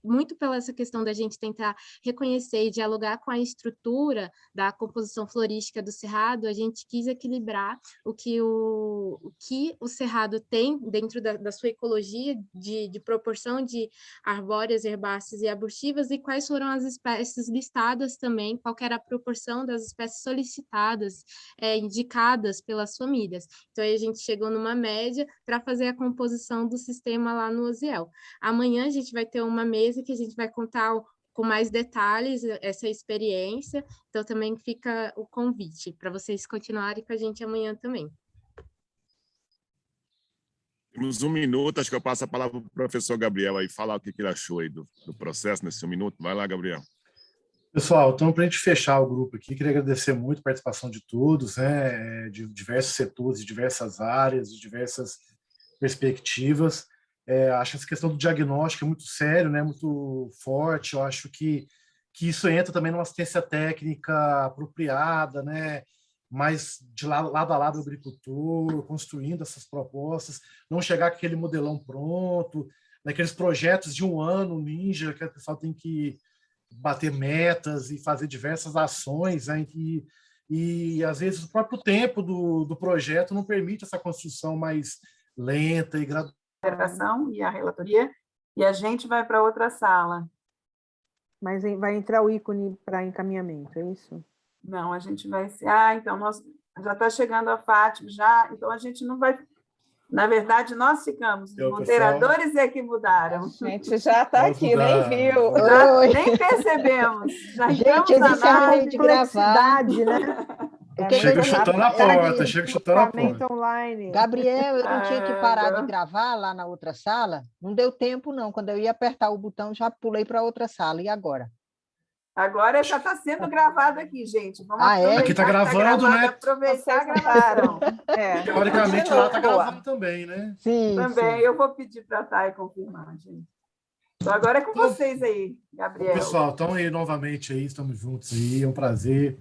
muito pela essa questão da gente tentar reconhecer e dialogar com a estrutura da composição florística do cerrado, a gente quis equilibrar o que o cerrado tem dentro da sua ecologia de proporção de arbóreas, herbáceas e arbustivas, e quais foram as espécies listadas também, qual era a proporção das espécies solicitadas, indicadas pelas famílias. Então, aí a gente chegou numa média para fazer a composição do sistema lá no OSIEL. Amanhã a gente vai ter uma mesa que a gente vai contar com mais detalhes essa experiência, então também fica o convite para vocês continuarem com a gente amanhã também. Temos 1 minuto, acho que eu passo a palavra para o professor Gabriel aí, falar o que ele achou aí do processo nesse 1 minuto. Vai lá, Gabriel. Pessoal, então, para a gente fechar o grupo aqui, queria agradecer muito a participação de todos, né, de diversos setores, de diversas áreas, de diversas perspectivas. Acho essa questão do diagnóstico é muito sério, né, muito forte. Eu acho que isso entra também numa assistência técnica apropriada, né, mais de lado a lado do agricultor, construindo essas propostas, não chegar com aquele modelão pronto, naqueles projetos de 1 ano, ninja, que o pessoal tem que bater metas e fazer diversas ações, né, e às vezes o próprio tempo do projeto não permite essa construção mais lenta e gradual. E a relatoria, e a gente vai para outra sala. Mas vai entrar o ícone para encaminhamento, é isso? Não, a gente vai... então, já está chegando a Fátima, então a gente não vai... Na verdade, nós ficamos, os moderadores é que mudaram. A gente já está aqui, nem viu. Nem percebemos. Já gente, existe a complexidade, né? Chega chutando a porta, chega chutando a porta. Online. Gabriel, eu não tinha que parar de gravar lá na outra sala? Não deu tempo, não. Quando eu ia apertar o botão, já pulei para outra sala. E agora? Agora já está sendo gravado aqui, gente. Vamos aproveitar. Aqui está gravando, né? Aproveitar a gravação. Teoricamente, lá está gravando também, né? Sim. Também. Eu vou pedir para a Thay confirmar, gente. Então, agora é com vocês aí, Gabriel. Pessoal, estão aí novamente aí, estamos juntos aí. É um prazer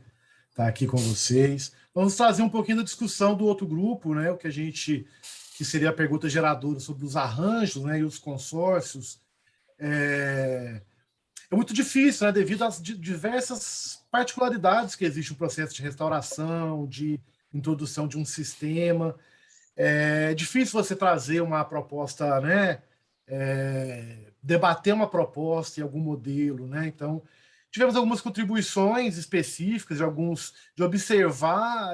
estar aqui com vocês. Vamos trazer um pouquinho da discussão do outro grupo, né? O que seria a pergunta geradora sobre os arranjos, né? E os consórcios. É muito difícil, né? Devido às diversas particularidades que existe no processo de restauração, de introdução de um sistema. É difícil você trazer uma proposta, né? Debater uma proposta e algum modelo, né? Então, tivemos algumas contribuições específicas, de observar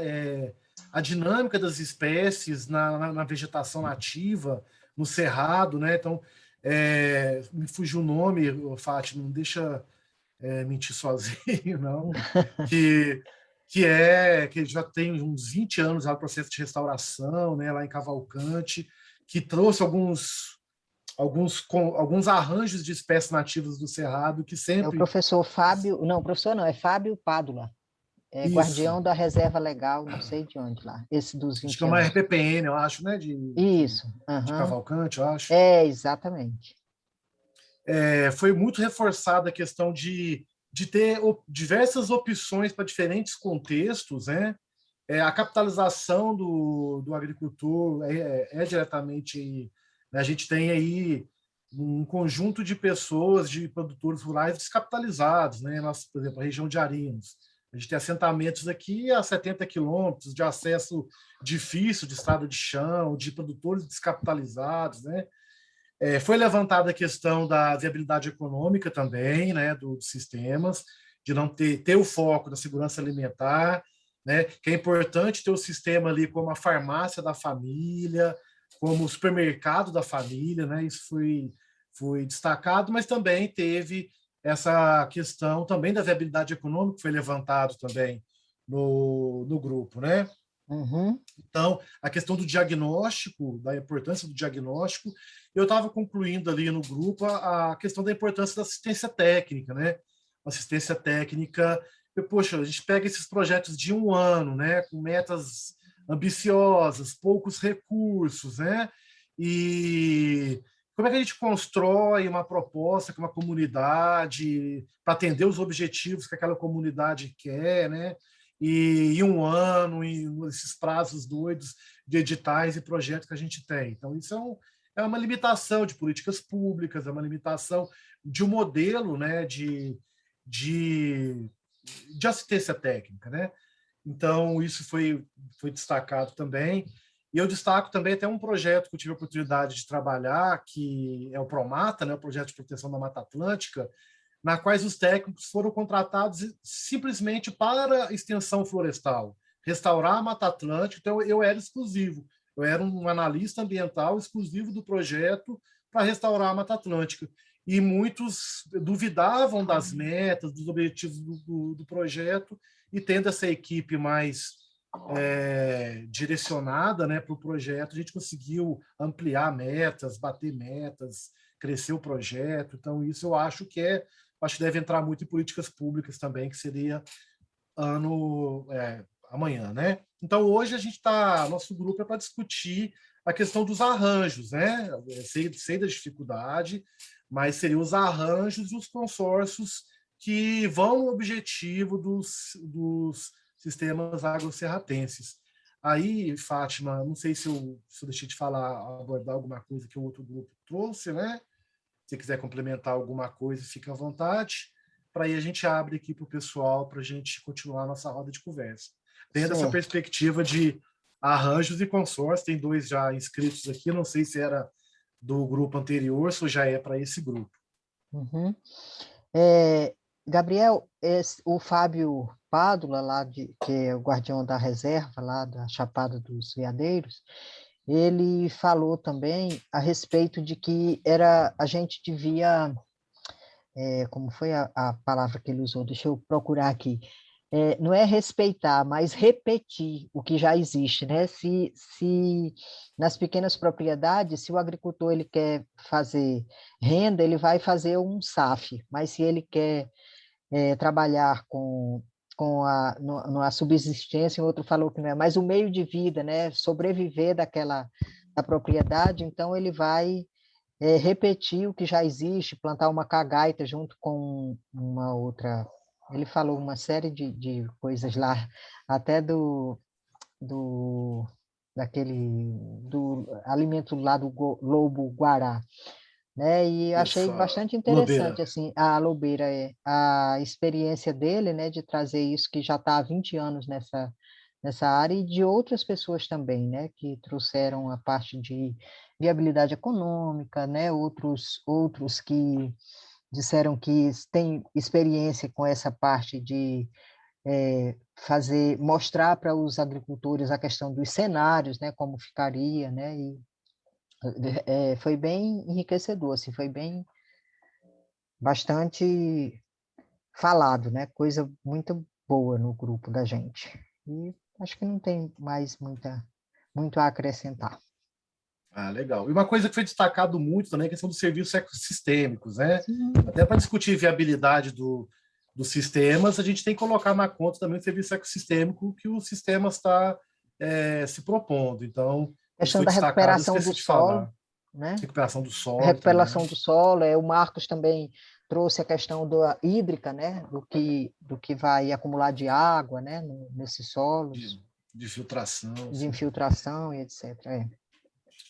a dinâmica das espécies na vegetação nativa, no cerrado, né? Então, me fugiu o nome, Fátima, não deixa mentir sozinho, não, que já tem uns 20 anos lá no processo de restauração, né, lá em Cavalcante, que trouxe alguns arranjos de espécies nativas do Cerrado que sempre... É o professor Fábio... Não, professor não, é Fábio Pádula. Guardião da Reserva Legal, não sei de onde lá. Esse dos 20 anos. Acho que é uma RPPN, eu acho, né? Isso. De Cavalcante, eu acho. Exatamente. Foi muito reforçada a questão de ter diversas opções para diferentes contextos, né? A capitalização do agricultor diretamente... A gente tem aí um conjunto de pessoas, de produtores rurais descapitalizados, né? Por exemplo, a região de Arinos. A gente tem assentamentos aqui a 70 quilômetros, de acesso difícil, de estrada de chão, de produtores descapitalizados, né? Foi levantada a questão da viabilidade econômica também, né, dos sistemas, de não ter o foco da segurança alimentar, né, que é importante ter o sistema ali como a farmácia da família, como o supermercado da família, né? Isso foi destacado, mas também teve essa questão também da viabilidade econômica, que foi levantado também no grupo, né? Uhum. Então, a questão do diagnóstico, da importância do diagnóstico, eu estava concluindo ali no grupo a questão da importância da assistência técnica, né? Assistência técnica, poxa, a gente pega esses projetos de 1 ano, né? Com metas ambiciosas, poucos recursos, né? E como é que a gente constrói uma proposta com uma comunidade para atender os objetivos que aquela comunidade quer, né? E em 1 ano, e esses prazos doidos de editais e projetos que a gente tem. Então, isso é uma limitação de políticas públicas, é uma limitação de um modelo, né, de assistência técnica, né? Então, isso foi destacado também. E eu destaco também até um projeto que eu tive a oportunidade de trabalhar, que é o PROMATA, né, o Projeto de Proteção da Mata Atlântica, na quais os técnicos foram contratados simplesmente para extensão florestal, restaurar a Mata Atlântica. Então, eu era exclusivo, eu era um analista ambiental exclusivo do projeto para restaurar a Mata Atlântica. E muitos duvidavam das metas, dos objetivos do projeto, e tendo essa equipe mais direcionada, né, para o projeto, a gente conseguiu ampliar metas, bater metas, crescer o projeto. Então, isso eu acho que deve entrar muito em políticas públicas também, que seria amanhã, né? Então, hoje nosso grupo é para discutir a questão dos arranjos, né? Sei da dificuldade, mas seriam os arranjos e os consórcios que vão no objetivo dos sistemas agroserratenses. Aí, Fátima, não sei se eu deixei de abordar alguma coisa que o outro grupo trouxe, né? Se você quiser complementar alguma coisa, fica à vontade. Para aí a gente abre aqui para o pessoal, para a gente continuar a nossa roda de conversa. Dentro dessa perspectiva de arranjos e consórcios, tem 2 já inscritos aqui, não sei se era do grupo anterior, ou já é para esse grupo. Uhum. Gabriel, o Fábio Pádula, que é o guardião da reserva, lá da Chapada dos Veadeiros, ele falou também a respeito de que a gente devia, como foi a palavra que ele usou? Deixa eu procurar aqui. não é respeitar, mas repetir o que já existe, né? Se nas pequenas propriedades, se o agricultor ele quer fazer renda, ele vai fazer um SAF, mas se ele quer trabalhar numa subsistência, o outro falou que não é, mas o meio de vida, né? Sobreviver da propriedade, então ele vai repetir o que já existe, plantar uma cagaita junto com uma outra. Ele falou uma série de coisas lá, até do alimento lá do lobo-guará, né? E achei Isso, bastante Lobeira. interessante assim a lobeira a experiência dele, né, de trazer isso que já está há 20 anos nessa área e de outras pessoas também, né, que trouxeram a parte de viabilidade econômica, né, outros que disseram que têm experiência com essa parte de mostrar para os agricultores a questão dos cenários, né, como ficaria, né, e foi bem enriquecedor, assim, foi bastante falado, né, coisa muito boa no grupo da gente. E acho que não tem mais muito a acrescentar. Ah, legal. E uma coisa que foi destacado muito também é a questão dos serviços ecossistêmicos, né? Sim. Até para discutir viabilidade dos sistemas, a gente tem que colocar na conta também o serviço ecossistêmico que o sistema está se propondo. Então, A isso questão foi da destacado, recuperação esqueci do de solo, falar. né? Recuperação do solo Recuperação também. do solo, o Marcos também trouxe a questão da hídrica, né? Do que vai acumular de água, né? Nesses solos. De filtração. De infiltração e etc.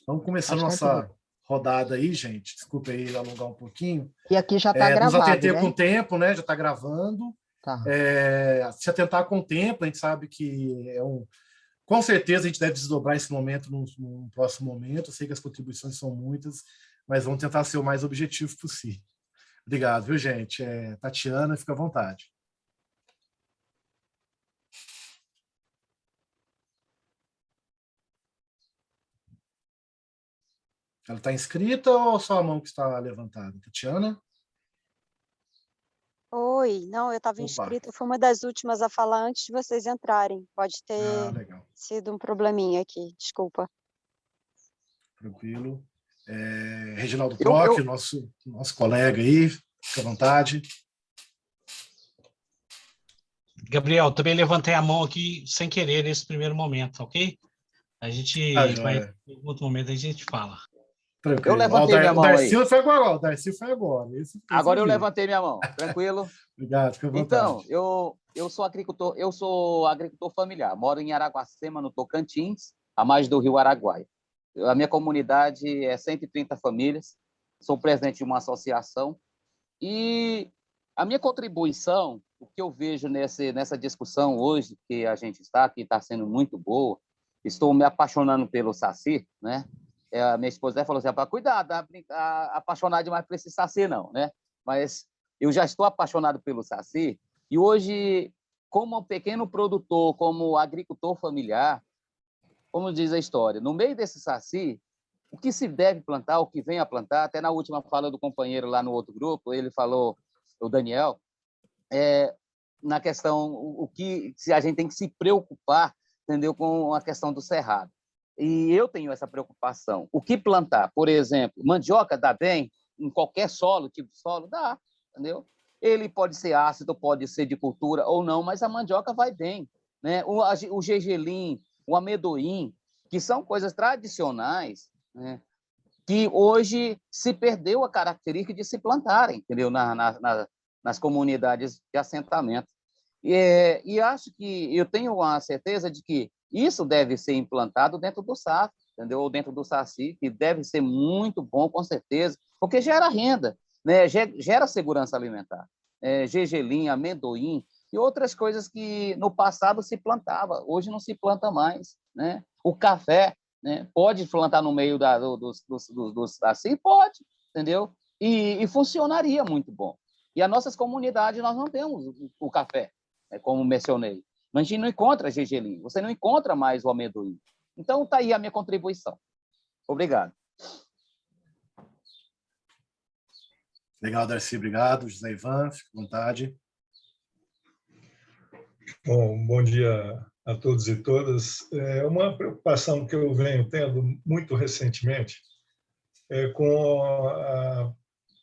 Vamos começando Bastante nossa rodada aí, gente. Desculpa aí alongar um pouquinho. E aqui já está Nos gravado, atentei né? com o tempo, né? Já está gravando. Tá. Se atentar com o tempo, a gente sabe que com certeza a gente deve desdobrar esse momento num próximo momento. Eu sei que as contribuições são muitas, mas vamos tentar ser o mais objetivo possível. Obrigado, viu, gente? Tatiana, fica à vontade. Ela está inscrita ou só a mão que está levantada? Tatiana? Oi, não, eu estava inscrita, eu fui uma das últimas a falar antes de vocês entrarem. Pode ter sido um probleminha aqui, desculpa. Tranquilo. Reginaldo Proc, nosso colega aí, fica à vontade. Gabriel, também levantei a mão aqui sem querer nesse primeiro momento, ok? A gente vai, em outro momento, a gente fala. Tranquilo. Eu levantei minha mão aí. O Darcy foi agora. Agora eu levantei minha mão, tranquilo? Obrigado, fica à vontade. Então, eu sou agricultor familiar, moro em Araguacema, no Tocantins, à margem do rio Araguaia. A minha comunidade é 130 famílias, sou presidente de uma associação, e a minha contribuição, o que eu vejo nessa discussão hoje, que a gente está, que está sendo muito boa, estou me apaixonando pelo Saci, né? A minha esposa falou assim, cuidado, apaixonar demais por esse Saci não, né? Mas eu já estou apaixonado pelo Saci, e hoje, como um pequeno produtor, como agricultor familiar, como diz a história, no meio desse Saci, o que se deve plantar, o que vem a plantar, até na última fala do companheiro lá no outro grupo, ele falou, o Daniel, na questão, o que se a gente tem que se preocupar, entendeu, com a questão do cerrado. E eu tenho essa preocupação. O que plantar? Por exemplo, mandioca dá bem em qualquer solo, tipo de solo? Dá, entendeu? Ele pode ser ácido, pode ser de cultura ou não, mas a mandioca vai bem, né? O gergelim, o amendoim, que são coisas tradicionais, né? Que hoje se perdeu a característica de se plantarem, entendeu? Nas comunidades de assentamento. E acho que eu tenho a certeza de que isso deve ser implantado dentro do SAF, entendeu? Ou dentro do SACI, que deve ser muito bom, com certeza, porque gera renda, né? Gera segurança alimentar. Gergelim, amendoim e outras coisas que no passado se plantava, hoje não se planta mais, né? O café, né? Pode plantar no meio do SACI? Pode, entendeu? E funcionaria muito bom. E as nossas comunidades, nós não temos o café, como mencionei. A gente não encontra gergelim, você não encontra mais o amendoim. Então, está aí a minha contribuição. Obrigado. Legal, Darcy, obrigado. José Ivan, fique à vontade. Bom dia a todos e todas. Uma preocupação que eu venho tendo muito recentemente é com a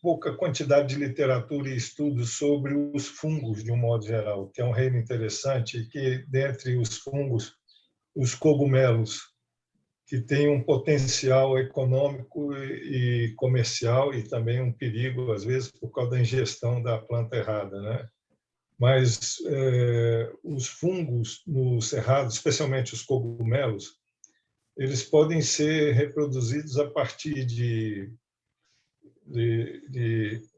pouca quantidade de literatura e estudos sobre os fungos, de um modo geral, que é um reino interessante, e que, dentre os fungos, os cogumelos, que têm um potencial econômico e comercial e também um perigo, às vezes, por causa da ingestão da planta errada, né? Mas os fungos no cerrado, especialmente os cogumelos, eles podem ser reproduzidos a partir de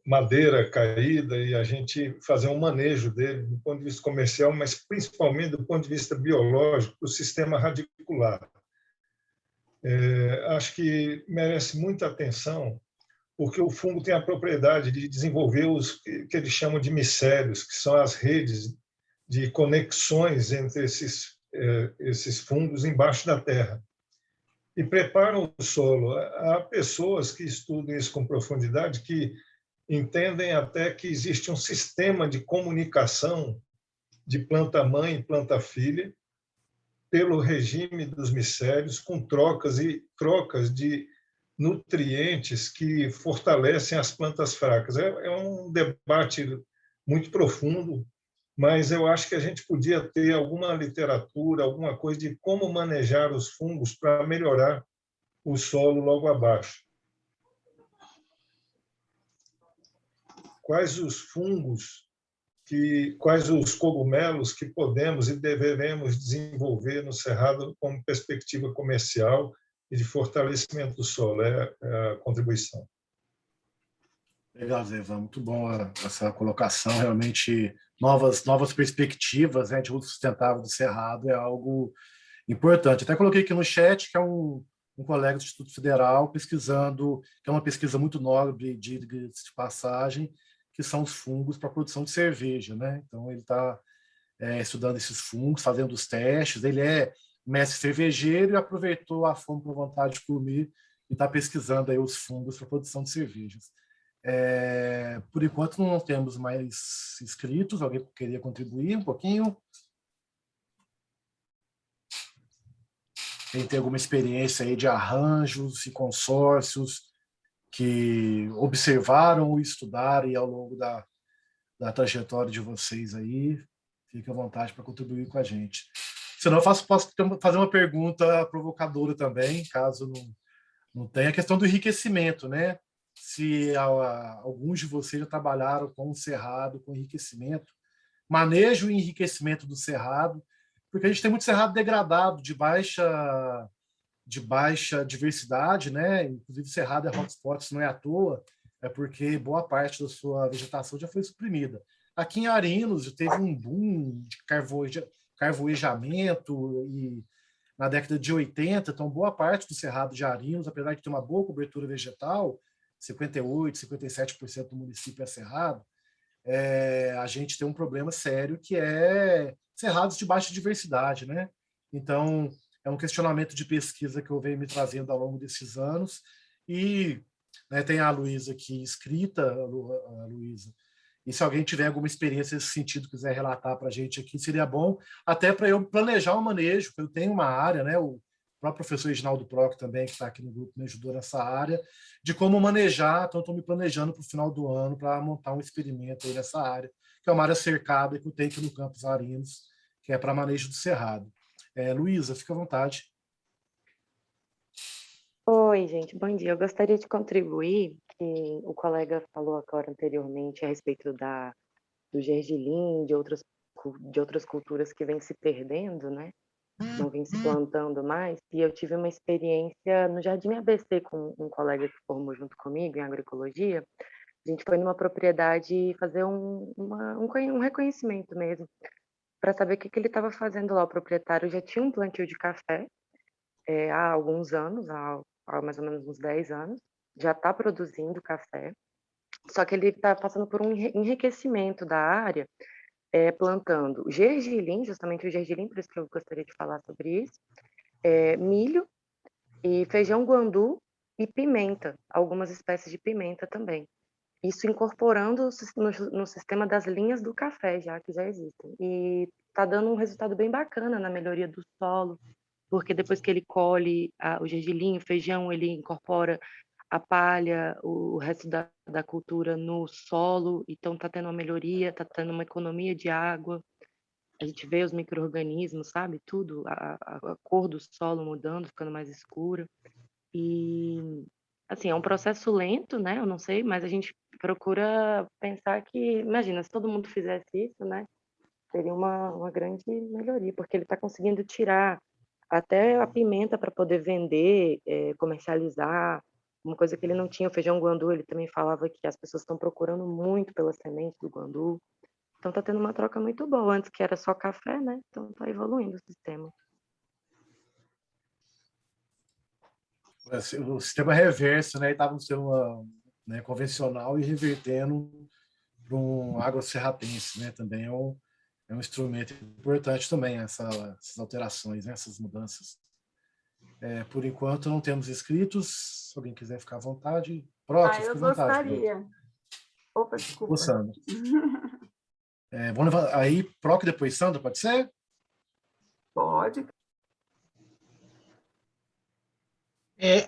madeira caída e a gente fazer um manejo dele do ponto de vista comercial, mas principalmente do ponto de vista biológico, do sistema radicular. Acho que merece muita atenção, porque o fungo tem a propriedade de desenvolver os que eles chamam de micélios, que são as redes de conexões entre esses fungos embaixo da terra, e preparam o solo. Há pessoas que estudam isso com profundidade, que entendem até que existe um sistema de comunicação de planta-mãe e planta-filha pelo regime dos micélios, com trocas de nutrientes que fortalecem as plantas fracas. É um debate muito profundo, mas eu acho que a gente podia ter alguma literatura, alguma coisa de como manejar os fungos para melhorar o solo logo abaixo. Quais os fungos, quais os cogumelos que podemos e deveremos desenvolver no Cerrado como perspectiva comercial e de fortalecimento do solo? É a contribuição. Legal, Zeva, muito bom essa colocação. Realmente, novas perspectivas, né, de uso sustentável do Cerrado é algo importante. Até coloquei aqui no chat que é um colega do Instituto Federal pesquisando, que é uma pesquisa muito nobre de passagem, que são os fungos para a produção de cerveja, né? Então, ele está estudando esses fungos, fazendo os testes. Ele é mestre cervejeiro e aproveitou a fome por vontade de comer e está pesquisando aí os fungos para a produção de cervejas. Por enquanto, não temos mais inscritos. Alguém queria contribuir um pouquinho? Quem tem alguma experiência aí de arranjos e consórcios que observaram e estudaram ao longo da trajetória de vocês aí, fique à vontade para contribuir com a gente. Senão, eu posso fazer uma pergunta provocadora também, caso não tenha. A questão do enriquecimento, né? Se alguns de vocês já trabalharam com o cerrado, com enriquecimento, manejo e enriquecimento do cerrado, porque a gente tem muito cerrado degradado, de baixa diversidade, né? Inclusive, Cerrado é hotspot, isso não é à toa, é porque boa parte da sua vegetação já foi suprimida. Aqui em Arinos teve um boom de carvoejamento e na década de 80, então boa parte do Cerrado de Arinos, apesar de ter uma boa cobertura vegetal, 58%, 57% do município é cerrado, a gente tem um problema sério que é cerrados de baixa diversidade, né? Então, é um questionamento de pesquisa que eu venho me trazendo ao longo desses anos. E, né, tem a Luísa aqui escrita, a Luísa. E se alguém tiver alguma experiência nesse sentido, quiser relatar para a gente aqui, seria bom, até para eu planejar o manejo, porque eu tenho uma área, né, o próprio professor Reginaldo Proc também, que está aqui no grupo, me ajudou nessa área, de como manejar. Então, estou me planejando para o final do ano para montar um experimento aí nessa área, que é uma área cercada que eu tenho aqui no Campos Arinos, que é para manejo do cerrado. Luísa, fica à vontade. Oi, gente, bom dia. Eu gostaria de contribuir, que o colega falou agora anteriormente a respeito do gergelim, de outras culturas que vêm se perdendo, né? Não vêm se plantando mais. E eu tive uma experiência no Jardim ABC com um colega que formou junto comigo em agroecologia. A gente foi numa propriedade fazer um reconhecimento mesmo, para saber o que ele estava fazendo lá. O proprietário já tinha um plantio de café há alguns anos, há mais ou menos uns 10 anos, já está produzindo café, só que ele está passando por um enriquecimento da área, plantando gergelim, justamente o gergelim, por isso que eu gostaria de falar sobre isso, milho e feijão guandu e pimenta, algumas espécies de pimenta também. Isso incorporando no sistema das linhas do café, que já existem. E está dando um resultado bem bacana na melhoria do solo, porque depois que ele colhe o gergelim, o feijão, ele incorpora a palha, o resto da cultura no solo, então está tendo uma melhoria, está tendo uma economia de água. A gente vê os micro-organismos, sabe? Tudo, a cor do solo mudando, ficando mais escura. E, assim, é um processo lento, né? Eu não sei, mas a gente procura pensar que, imagina, se todo mundo fizesse isso, né? Seria uma grande melhoria, porque ele está conseguindo tirar até a pimenta para poder vender, comercializar, uma coisa que ele não tinha, o feijão guandu, ele também falava que as pessoas estão procurando muito pela semente do guandu. Então está tendo uma troca muito boa, antes que era só café, né? Então está evoluindo o sistema. O sistema reverso, né? Estava no sistema, né, convencional e revertendo para um agroserratense, né? Também é um instrumento importante também, essas alterações, né? Essas mudanças. Por enquanto não temos inscritos. Se alguém quiser ficar à vontade, Proc, fica à vontade. Eu gostaria. Opa, desculpa. O Sandra. Vamos levar aí, Proc, depois Sandra, pode ser? Pode.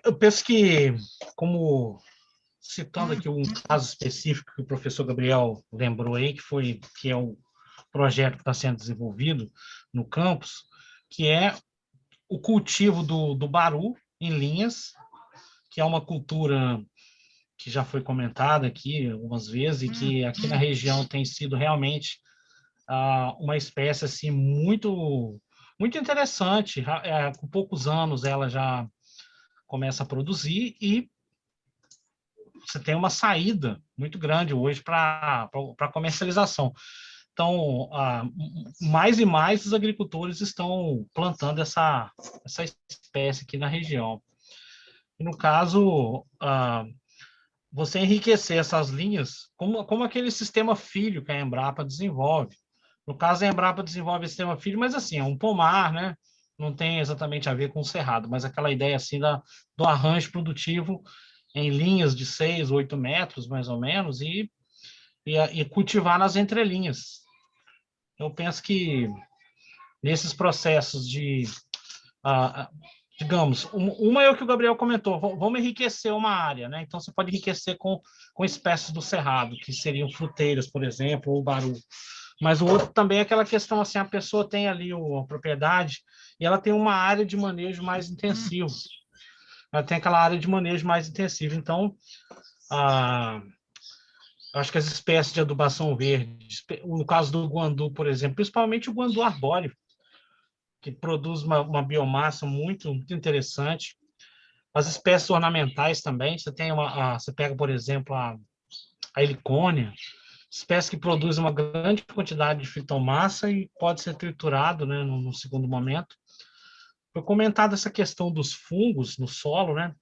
Eu penso que, como citando aqui um caso específico que o professor Gabriel lembrou aí, que é o projeto que está sendo desenvolvido no campus, que é o cultivo do baru em linhas, que é uma cultura que já foi comentada aqui algumas vezes e que aqui na região tem sido realmente uma espécie assim, muito, muito interessante. Com poucos anos ela já começa a produzir e você tem uma saída muito grande hoje para comercialização. Então, mais e mais os agricultores estão plantando essa espécie aqui na região. E, no caso, você enriquecer essas linhas, como aquele sistema filho que a Embrapa desenvolve. No caso, a Embrapa desenvolve o sistema filho, mas assim, é um pomar, né? Não tem exatamente a ver com o cerrado, mas aquela ideia assim do arranjo produtivo em linhas de 6, 8 metros, mais ou menos, e cultivar nas entrelinhas. Eu penso que nesses processos digamos, uma é o que o Gabriel comentou, vamos enriquecer uma área, né? Então, você pode enriquecer com espécies do cerrado, que seriam fruteiras, por exemplo, ou baru. Mas o outro também é aquela questão, assim, a pessoa tem ali a propriedade e ela tem uma área de manejo mais intensivo. Ela tem aquela área de manejo mais intensivo. Então, acho que as espécies de adubação verde, no caso do guandu, por exemplo, principalmente o guandu arbóreo, que produz uma biomassa muito, muito interessante. As espécies ornamentais também, você pega, por exemplo, a helicônia, espécie que produz uma grande quantidade de fitomassa e pode ser triturado, né, no segundo momento. Foi comentada essa questão dos fungos no solo, né?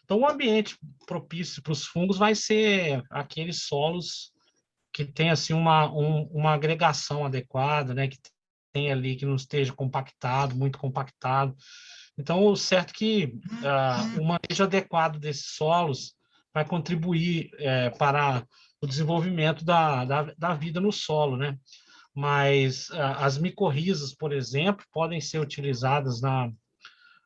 Então, o ambiente propício para os fungos vai ser aqueles solos que tem assim uma agregação adequada, né? Que tem ali, que não esteja compactado, muito compactado. Então, o certo é que o manejo adequado desses solos vai contribuir para o desenvolvimento da vida no solo, né? Mas as micorrizas, por exemplo, podem ser utilizadas na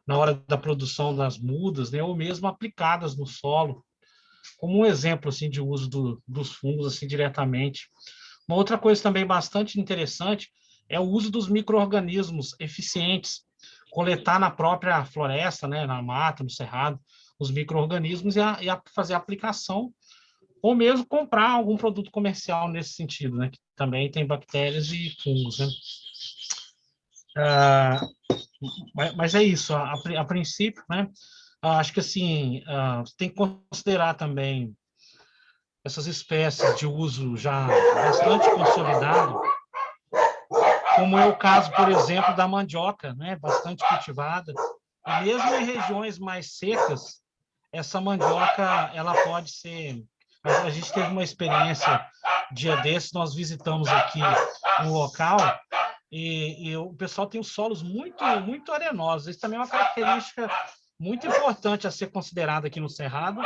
hora da produção das mudas, né? Ou mesmo aplicadas no solo, como um exemplo assim, de uso dos fungos assim, diretamente. Uma outra coisa também bastante interessante é o uso dos micro-organismos eficientes, coletar na própria floresta, né, na mata, no cerrado, os micro-organismos e fazer a aplicação, ou mesmo comprar algum produto comercial nesse sentido, né, que também tem bactérias e fungos, né? Mas é isso, a princípio, né, acho que assim, tem que considerar também essas espécies de uso já bastante consolidado, como é o caso, por exemplo, da mandioca, né, bastante cultivada, e mesmo em regiões mais secas, essa mandioca, ela pode ser... A gente teve uma experiência, dia desses, nós visitamos aqui um local, e o pessoal tem os solos muito, muito arenosos. Isso também é uma característica muito importante a ser considerada aqui no Cerrado,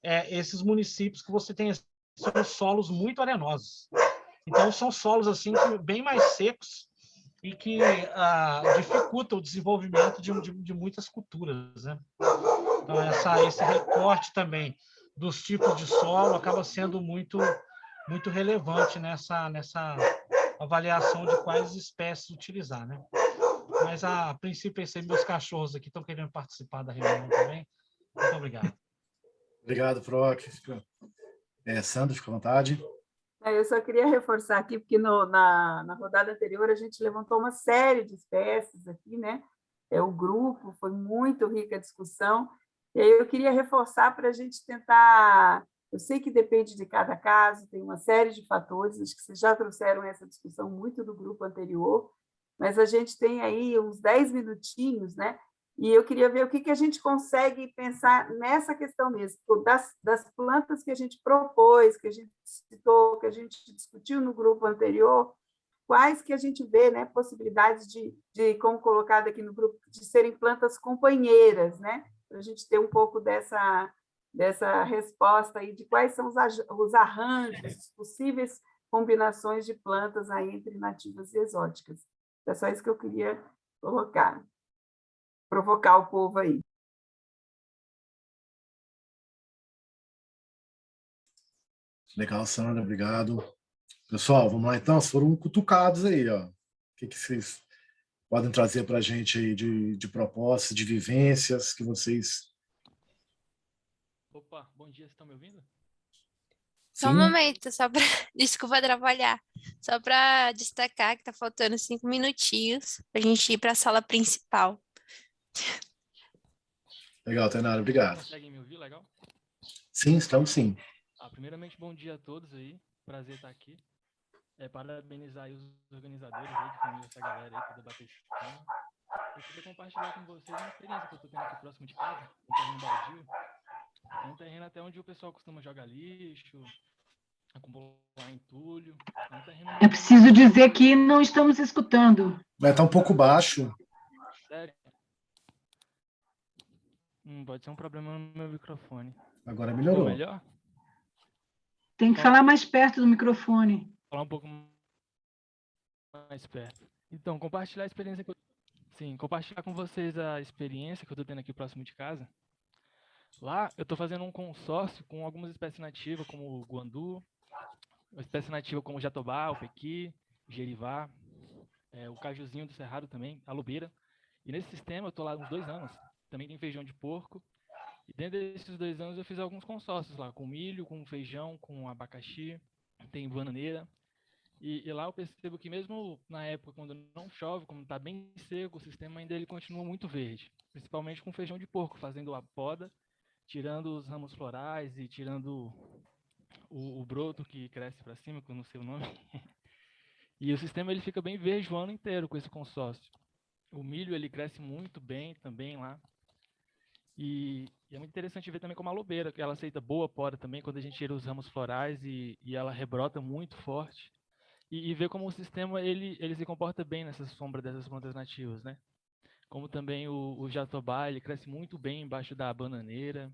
esses municípios que você tem são solos muito arenosos. Então, são solos assim, bem mais secos e que dificulta o desenvolvimento de muitas culturas, né? Então, esse recorte também dos tipos de solo acaba sendo muito relevante nessa avaliação de quais espécies utilizar, né? Mas, a princípio, meus cachorros aqui estão querendo participar da reunião também. Muito obrigado. Obrigado, Proc. Sandra, fica à vontade. Eu só queria reforçar aqui, porque na rodada anterior a gente levantou uma série de espécies aqui, né? O grupo, foi muito rica a discussão, e aí eu queria reforçar para a gente tentar... Eu sei que depende de cada caso, tem uma série de fatores, acho que vocês já trouxeram essa discussão muito do grupo anterior, mas a gente tem aí uns 10 minutinhos, né? E eu queria ver o que a gente consegue pensar nessa questão mesmo, das plantas que a gente propôs, que a gente citou, que a gente discutiu no grupo anterior, quais que a gente vê, né, possibilidades como colocado aqui no grupo, de serem plantas companheiras, né? Para a gente ter um pouco dessa resposta aí de quais são os arranjos, possíveis combinações de plantas aí entre nativas e exóticas. É só isso que eu queria colocar. Provocar o povo aí. Legal, Sandra, obrigado. Pessoal, vamos lá então, foram cutucados aí, ó. O que vocês podem trazer para a gente aí de propostas, de vivências que vocês... Opa, bom dia, vocês estão me ouvindo? Só um momento, só para... Desculpa atrapalhar. Só para destacar que está faltando 5 minutinhos para a gente ir para a sala principal. Legal, Tainara, obrigado. Conseguem me ouvir, legal? Sim, estamos sim. Primeiramente, bom dia a todos aí, prazer estar aqui. Parabenizar aí os organizadores aí, que convidam essa galera aí para debater esse tema. Eu queria compartilhar com vocês uma experiência que eu estou tendo aqui próximo de casa, um terreno baldio. É um terreno até onde o pessoal costuma jogar lixo, acumular entulho. É um terreno... É preciso dizer que não estamos escutando. Vai estar um pouco baixo. Sério? Pode ser um problema no meu microfone. Agora melhorou. Ficou melhor? Tem que falar mais perto do microfone. Falar um pouco mais perto. Então, compartilhar a experiência que eu... Sim, compartilhar com vocês a experiência que eu estou tendo aqui próximo de casa. Lá, eu estou fazendo um consórcio com algumas espécies nativas, como o guandu, uma espécie nativa como o jatobá, o pequi, o jerivá, o cajuzinho do cerrado também, a lobeira. E nesse sistema eu estou lá há uns 2 anos. Também tem feijão de porco. E dentro desses 2 anos eu fiz alguns consórcios lá, com milho, com feijão, com abacaxi, tem bananeira. E lá eu percebo que mesmo na época, quando não chove, como está bem seco, o sistema ainda ele continua muito verde. Principalmente com feijão de porco, fazendo a poda, tirando os ramos florais e tirando o broto que cresce para cima, que eu não sei o nome. E o sistema ele fica bem verde o ano inteiro com esse consórcio. O milho ele cresce muito bem também lá. E é muito interessante ver também como a lobeira, que ela aceita boa poda também, quando a gente tira os ramos florais e ela rebrota muito forte. E ver como o sistema ele se comporta bem nessa sombra dessas plantas nativas, né? Como também o jatobá, ele cresce muito bem embaixo da bananeira.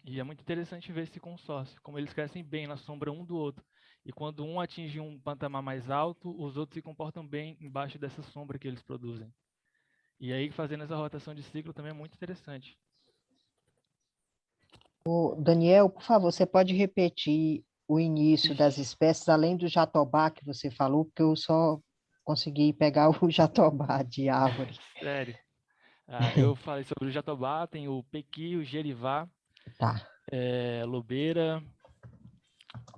E é muito interessante ver esse consórcio, como eles crescem bem na sombra um do outro. E quando um atinge um patamar mais alto, os outros se comportam bem embaixo dessa sombra que eles produzem. E aí, fazendo essa rotação de ciclo também é muito interessante. Daniel, por favor, você pode repetir o início das espécies, além do jatobá que você falou, porque eu só consegui pegar o jatobá de árvore. Sério? Eu falei sobre o jatobá, tem o pequi, o jerivá, tá. Lobeira...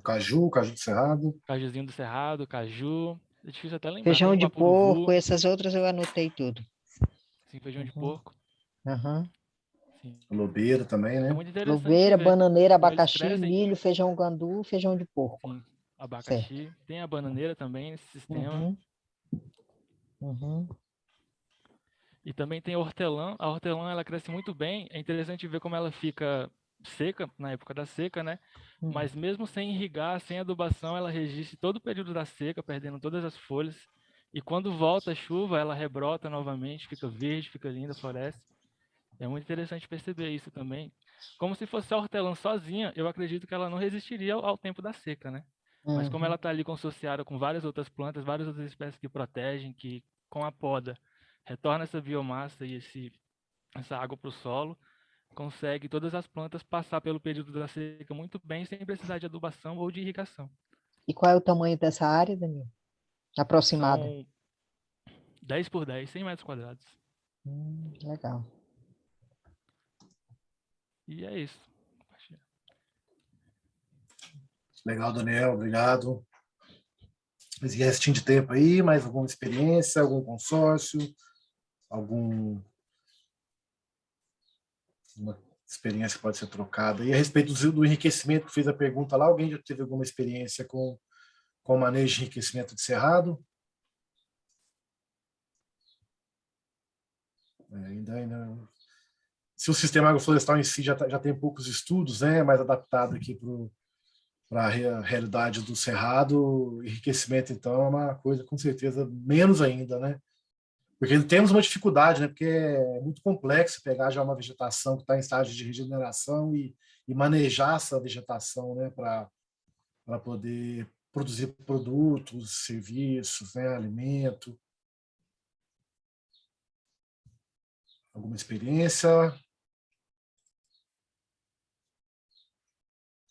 Caju do cerrado. Cajuzinho do cerrado, caju... É difícil até lembrar. Feijão de porco, essas outras eu anotei tudo. Sim, feijão de porco. Sim. Lobeira também, né? Lobeira, bananeira, abacaxi, milho, feijão gandu, feijão de porco. Sim, abacaxi. Certo. Tem a bananeira também nesse sistema. E também tem a hortelã. A hortelã, ela cresce muito bem. É interessante ver como ela fica seca, na época da seca, né? Mas mesmo sem irrigar, sem adubação, ela resiste todo o período da seca, perdendo todas as folhas. E quando volta a chuva, ela rebrota novamente, fica verde, fica linda, floresce. É muito interessante perceber isso também. Como se fosse a hortelã sozinha, eu acredito que ela não resistiria ao tempo da seca, né? Mas como ela está ali consociada com várias outras plantas, várias outras espécies que protegem, que com a poda retorna essa biomassa e essa água para o solo, consegue todas as plantas passar pelo período da seca muito bem, sem precisar de adubação ou de irrigação. E qual é o tamanho dessa área, Daniel? Aproximada. São 10 por 10, 100 metros quadrados. Legal. E é isso. Legal, Daniel, obrigado. Esse restinho de tempo aí, mais alguma experiência, algum consórcio, alguma experiência que pode ser trocada. E a respeito do enriquecimento, que fez a pergunta lá, alguém já teve alguma experiência com o manejo de enriquecimento de cerrado? Ainda. Se o sistema agroflorestal em si já tem poucos estudos, né, mais adaptado aqui para a realidade do cerrado, enriquecimento, então, é uma coisa, com certeza, menos ainda, né? Porque temos uma dificuldade, né? Porque é muito complexo pegar já uma vegetação que está em estágio de regeneração e manejar essa vegetação, né? Para poder produzir produtos, serviços, né? Alimento. Alguma experiência?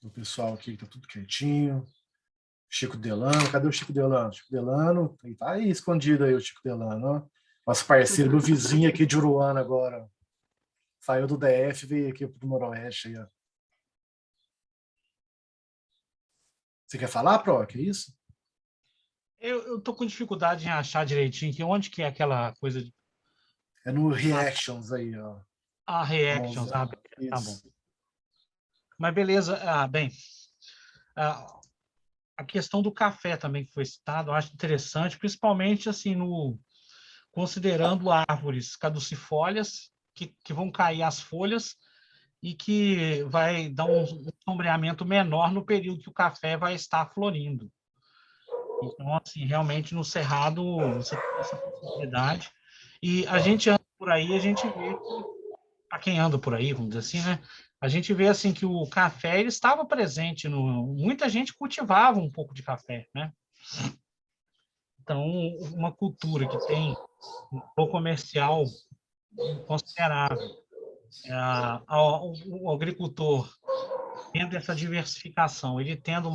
O pessoal aqui está tudo quietinho. Chico Delano, cadê o Chico Delano? Chico Delano, tá aí escondido aí o Chico Delano, ó. Nosso parceiro, meu vizinho aqui de Uruana agora. Saiu do DF e veio aqui pro Noroeste. Aí, ó. Você quer falar, Pro? Que isso? Eu tô com dificuldade em achar direitinho que onde que é aquela coisa de... É no Reactions aí, ó. Reactions, tá bom. Mas beleza, bem, a questão do café também que foi citado, eu acho interessante, principalmente assim considerando árvores caducifólias que vão cair as folhas e que vai dar um sombreamento menor no período que o café vai estar florindo. Então, assim, realmente no cerrado você tem essa possibilidade. E a gente anda por aí, a gente vê, para quem anda por aí, vamos dizer assim, né? A gente vê assim que o café ele estava presente muita gente cultivava um pouco de café, né? Então, uma cultura que tem um valor comercial considerável, o agricultor tendo essa diversificação, ele tendo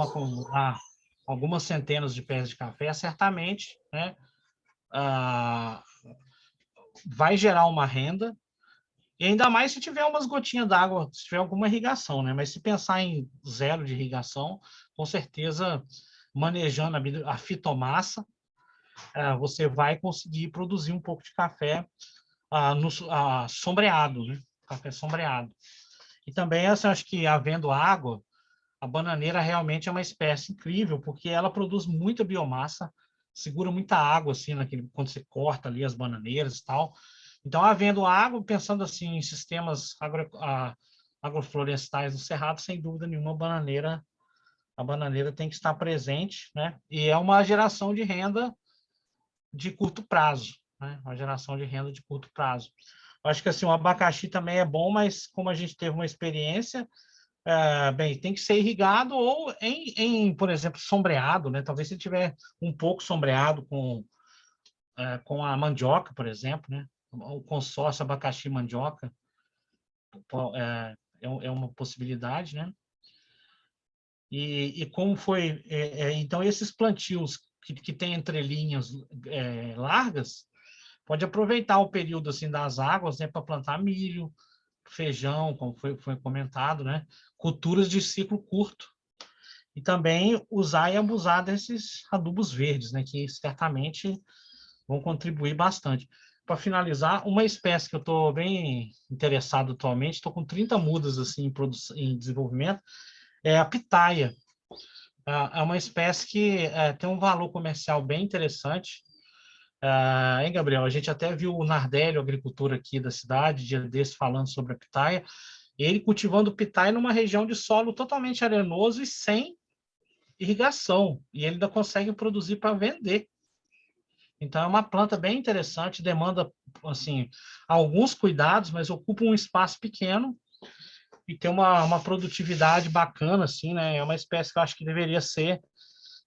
algumas centenas de pés de café, certamente, né, vai gerar uma renda. E ainda mais se tiver umas gotinhas d'água, se tiver alguma irrigação, né? Mas se pensar em zero de irrigação, com certeza, manejando a fitomassa, você vai conseguir produzir um pouco de café sombreado, né? Café sombreado. E também, assim, acho que havendo água, a bananeira realmente é uma espécie incrível, porque ela produz muita biomassa, segura muita água, assim, quando você corta ali as bananeiras e tal. Então, havendo água, pensando assim em sistemas agroflorestais do Cerrado, sem dúvida nenhuma, a bananeira tem que estar presente, né? E é uma geração de renda de curto prazo, né? Uma geração de renda de curto prazo. Acho que assim, o abacaxi também é bom, mas como a gente teve uma experiência, bem, tem que ser irrigado ou por exemplo, sombreado, né? Talvez se tiver um pouco sombreado com a mandioca, por exemplo, né? O consórcio abacaxi-mandioca é uma possibilidade, né? E como foi... então, esses plantios que têm entrelinhas largas, pode aproveitar o período assim, das águas, né, para plantar milho, feijão, como foi comentado, né? Culturas de ciclo curto. E também usar e abusar desses adubos verdes, né, que certamente vão contribuir bastante. Para finalizar, uma espécie que eu estou bem interessado atualmente, estou com 30 mudas assim, em desenvolvimento, é a pitaia. É uma espécie que tem um valor comercial bem interessante. Hein, Gabriel? A gente até viu o Nardelli, o agricultor aqui da cidade, dia desse, falando sobre a pitaia. Ele cultivando pitaia numa região de solo totalmente arenoso e sem irrigação. E ele ainda consegue produzir para vender. Então, é uma planta bem interessante, demanda assim, alguns cuidados, mas ocupa um espaço pequeno e tem uma produtividade bacana, assim, né? É uma espécie que eu acho que deveria ser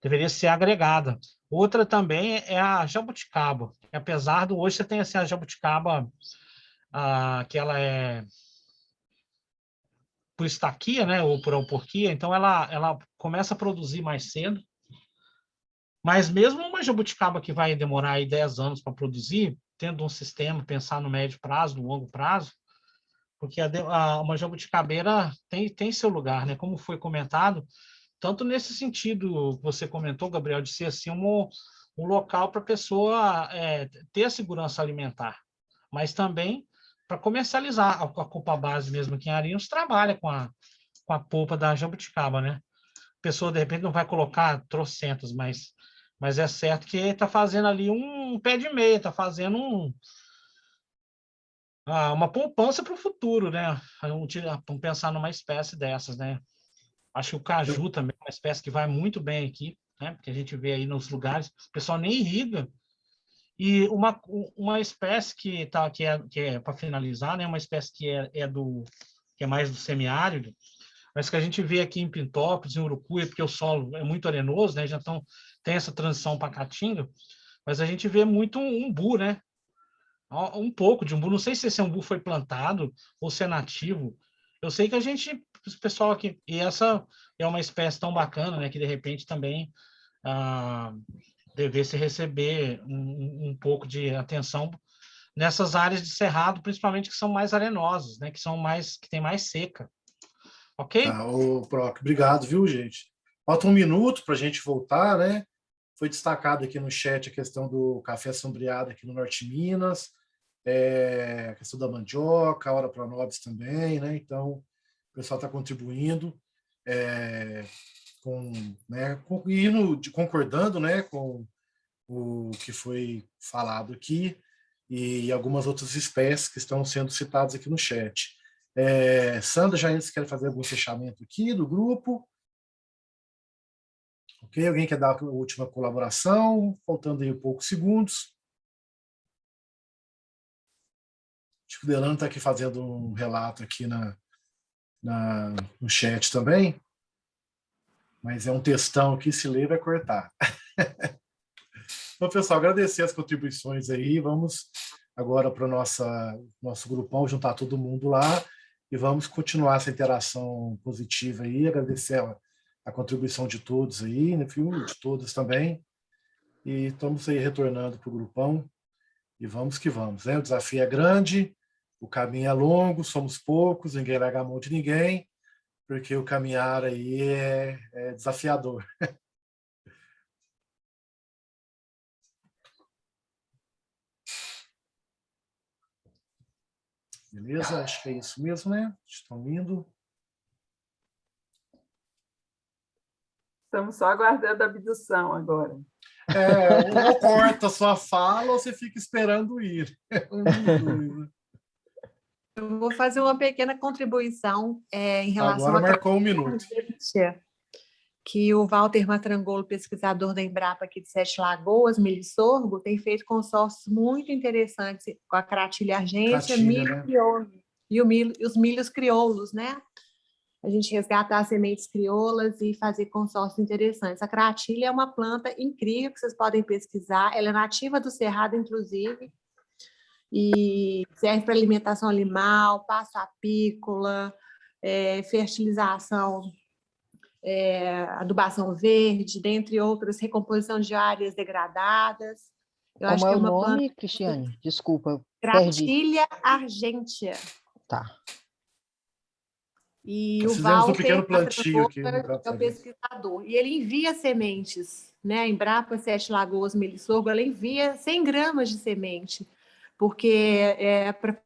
deveria ser agregada. Outra também é a jabuticaba. Apesar do hoje você tem assim, a jabuticaba que ela é por estaquia, né, ou por alporquia, então ela começa a produzir mais cedo. Mas mesmo uma jabuticaba que vai demorar aí 10 anos para produzir, tendo um sistema, pensar no médio prazo, no longo prazo, porque uma jabuticabeira tem seu lugar, né? Como foi comentado, tanto nesse sentido que você comentou, Gabriel, de ser assim um local para a pessoa ter a segurança alimentar, mas também para comercializar. A Copa Base mesmo aqui em Arinhos trabalha com a polpa da jabuticaba, né? A pessoa, de repente, não vai colocar trocentos, mas é certo que está fazendo ali um pé de meia, está fazendo uma poupança para o futuro, né? Vamos pensar numa espécie dessas, né? Acho que o caju também é uma espécie que vai muito bem aqui, né? Porque a gente vê aí nos lugares, o pessoal nem irriga. E uma espécie que é para finalizar, né? Uma espécie que é mais do semiárido, mas que a gente vê aqui em Pintópolis, em Urucuia, porque o solo é muito arenoso, né? Já tem essa transição para caatinga, mas a gente vê muito umbu, né? Um pouco de umbu, não sei se esse umbu foi plantado ou se é nativo. Eu sei que o pessoal aqui, e essa é uma espécie tão bacana, né? Que de repente também devesse receber um pouco de atenção nessas áreas de cerrado, principalmente que são mais arenosas, né? Que tem mais seca. Ok? Proc, obrigado, viu, gente? Falta um minuto para a gente voltar, né? Foi destacado aqui no chat a questão do café sombreado aqui no Norte de Minas, a questão da mandioca, a hora para nobres também, né? Então, o pessoal está contribuindo, concordando, né, com o que foi falado aqui e algumas outras espécies que estão sendo citadas aqui no chat. Sandra, já antes quer fazer algum fechamento aqui do grupo? Ok, alguém quer dar a última colaboração? Faltando aí poucos segundos. Acho que o Delano está aqui fazendo um relato aqui no chat também. Mas é um textão aqui, se ler vai cortar. Então, pessoal, agradecer as contribuições aí. Vamos agora para o nosso grupão, juntar todo mundo lá e vamos continuar essa interação positiva aí. Agradecer a contribuição de todos aí, né, de todas também. E estamos aí retornando para o grupão e vamos que vamos, né? O desafio é grande, o caminho é longo, somos poucos, ninguém larga a mão de ninguém, porque o caminhar aí é desafiador. Beleza? Acho que é isso mesmo, né? Estão indo. Estamos só aguardando a abdução agora. Ou corta a sua fala ou você fica esperando ir. Eu vou fazer uma pequena contribuição em relação Agora marcou um minuto. Que o Walter Mastrangolo, pesquisador da Embrapa aqui de Sete Lagoas, milho e sorgo, tem feito consórcios muito interessantes com a cratilha argência, milho crioulo, e os milhos crioulos, né? A gente resgatar as sementes crioulas e fazer consórcios interessantes. A cratilha é uma planta incrível que vocês podem pesquisar, ela é nativa do Cerrado, inclusive, e serve para alimentação animal, pasto apícola, fertilização, adubação verde, dentre outras, recomposição de áreas degradadas. Eu acho que é o nome, planta... Cristiane? Desculpa, Cratilha argêntea. Tá. E o Walter é o pesquisador. E ele envia sementes, né? A Embrapa Sete Lagoas Milho e Sorgo, ela envia 100 gramas de semente, porque para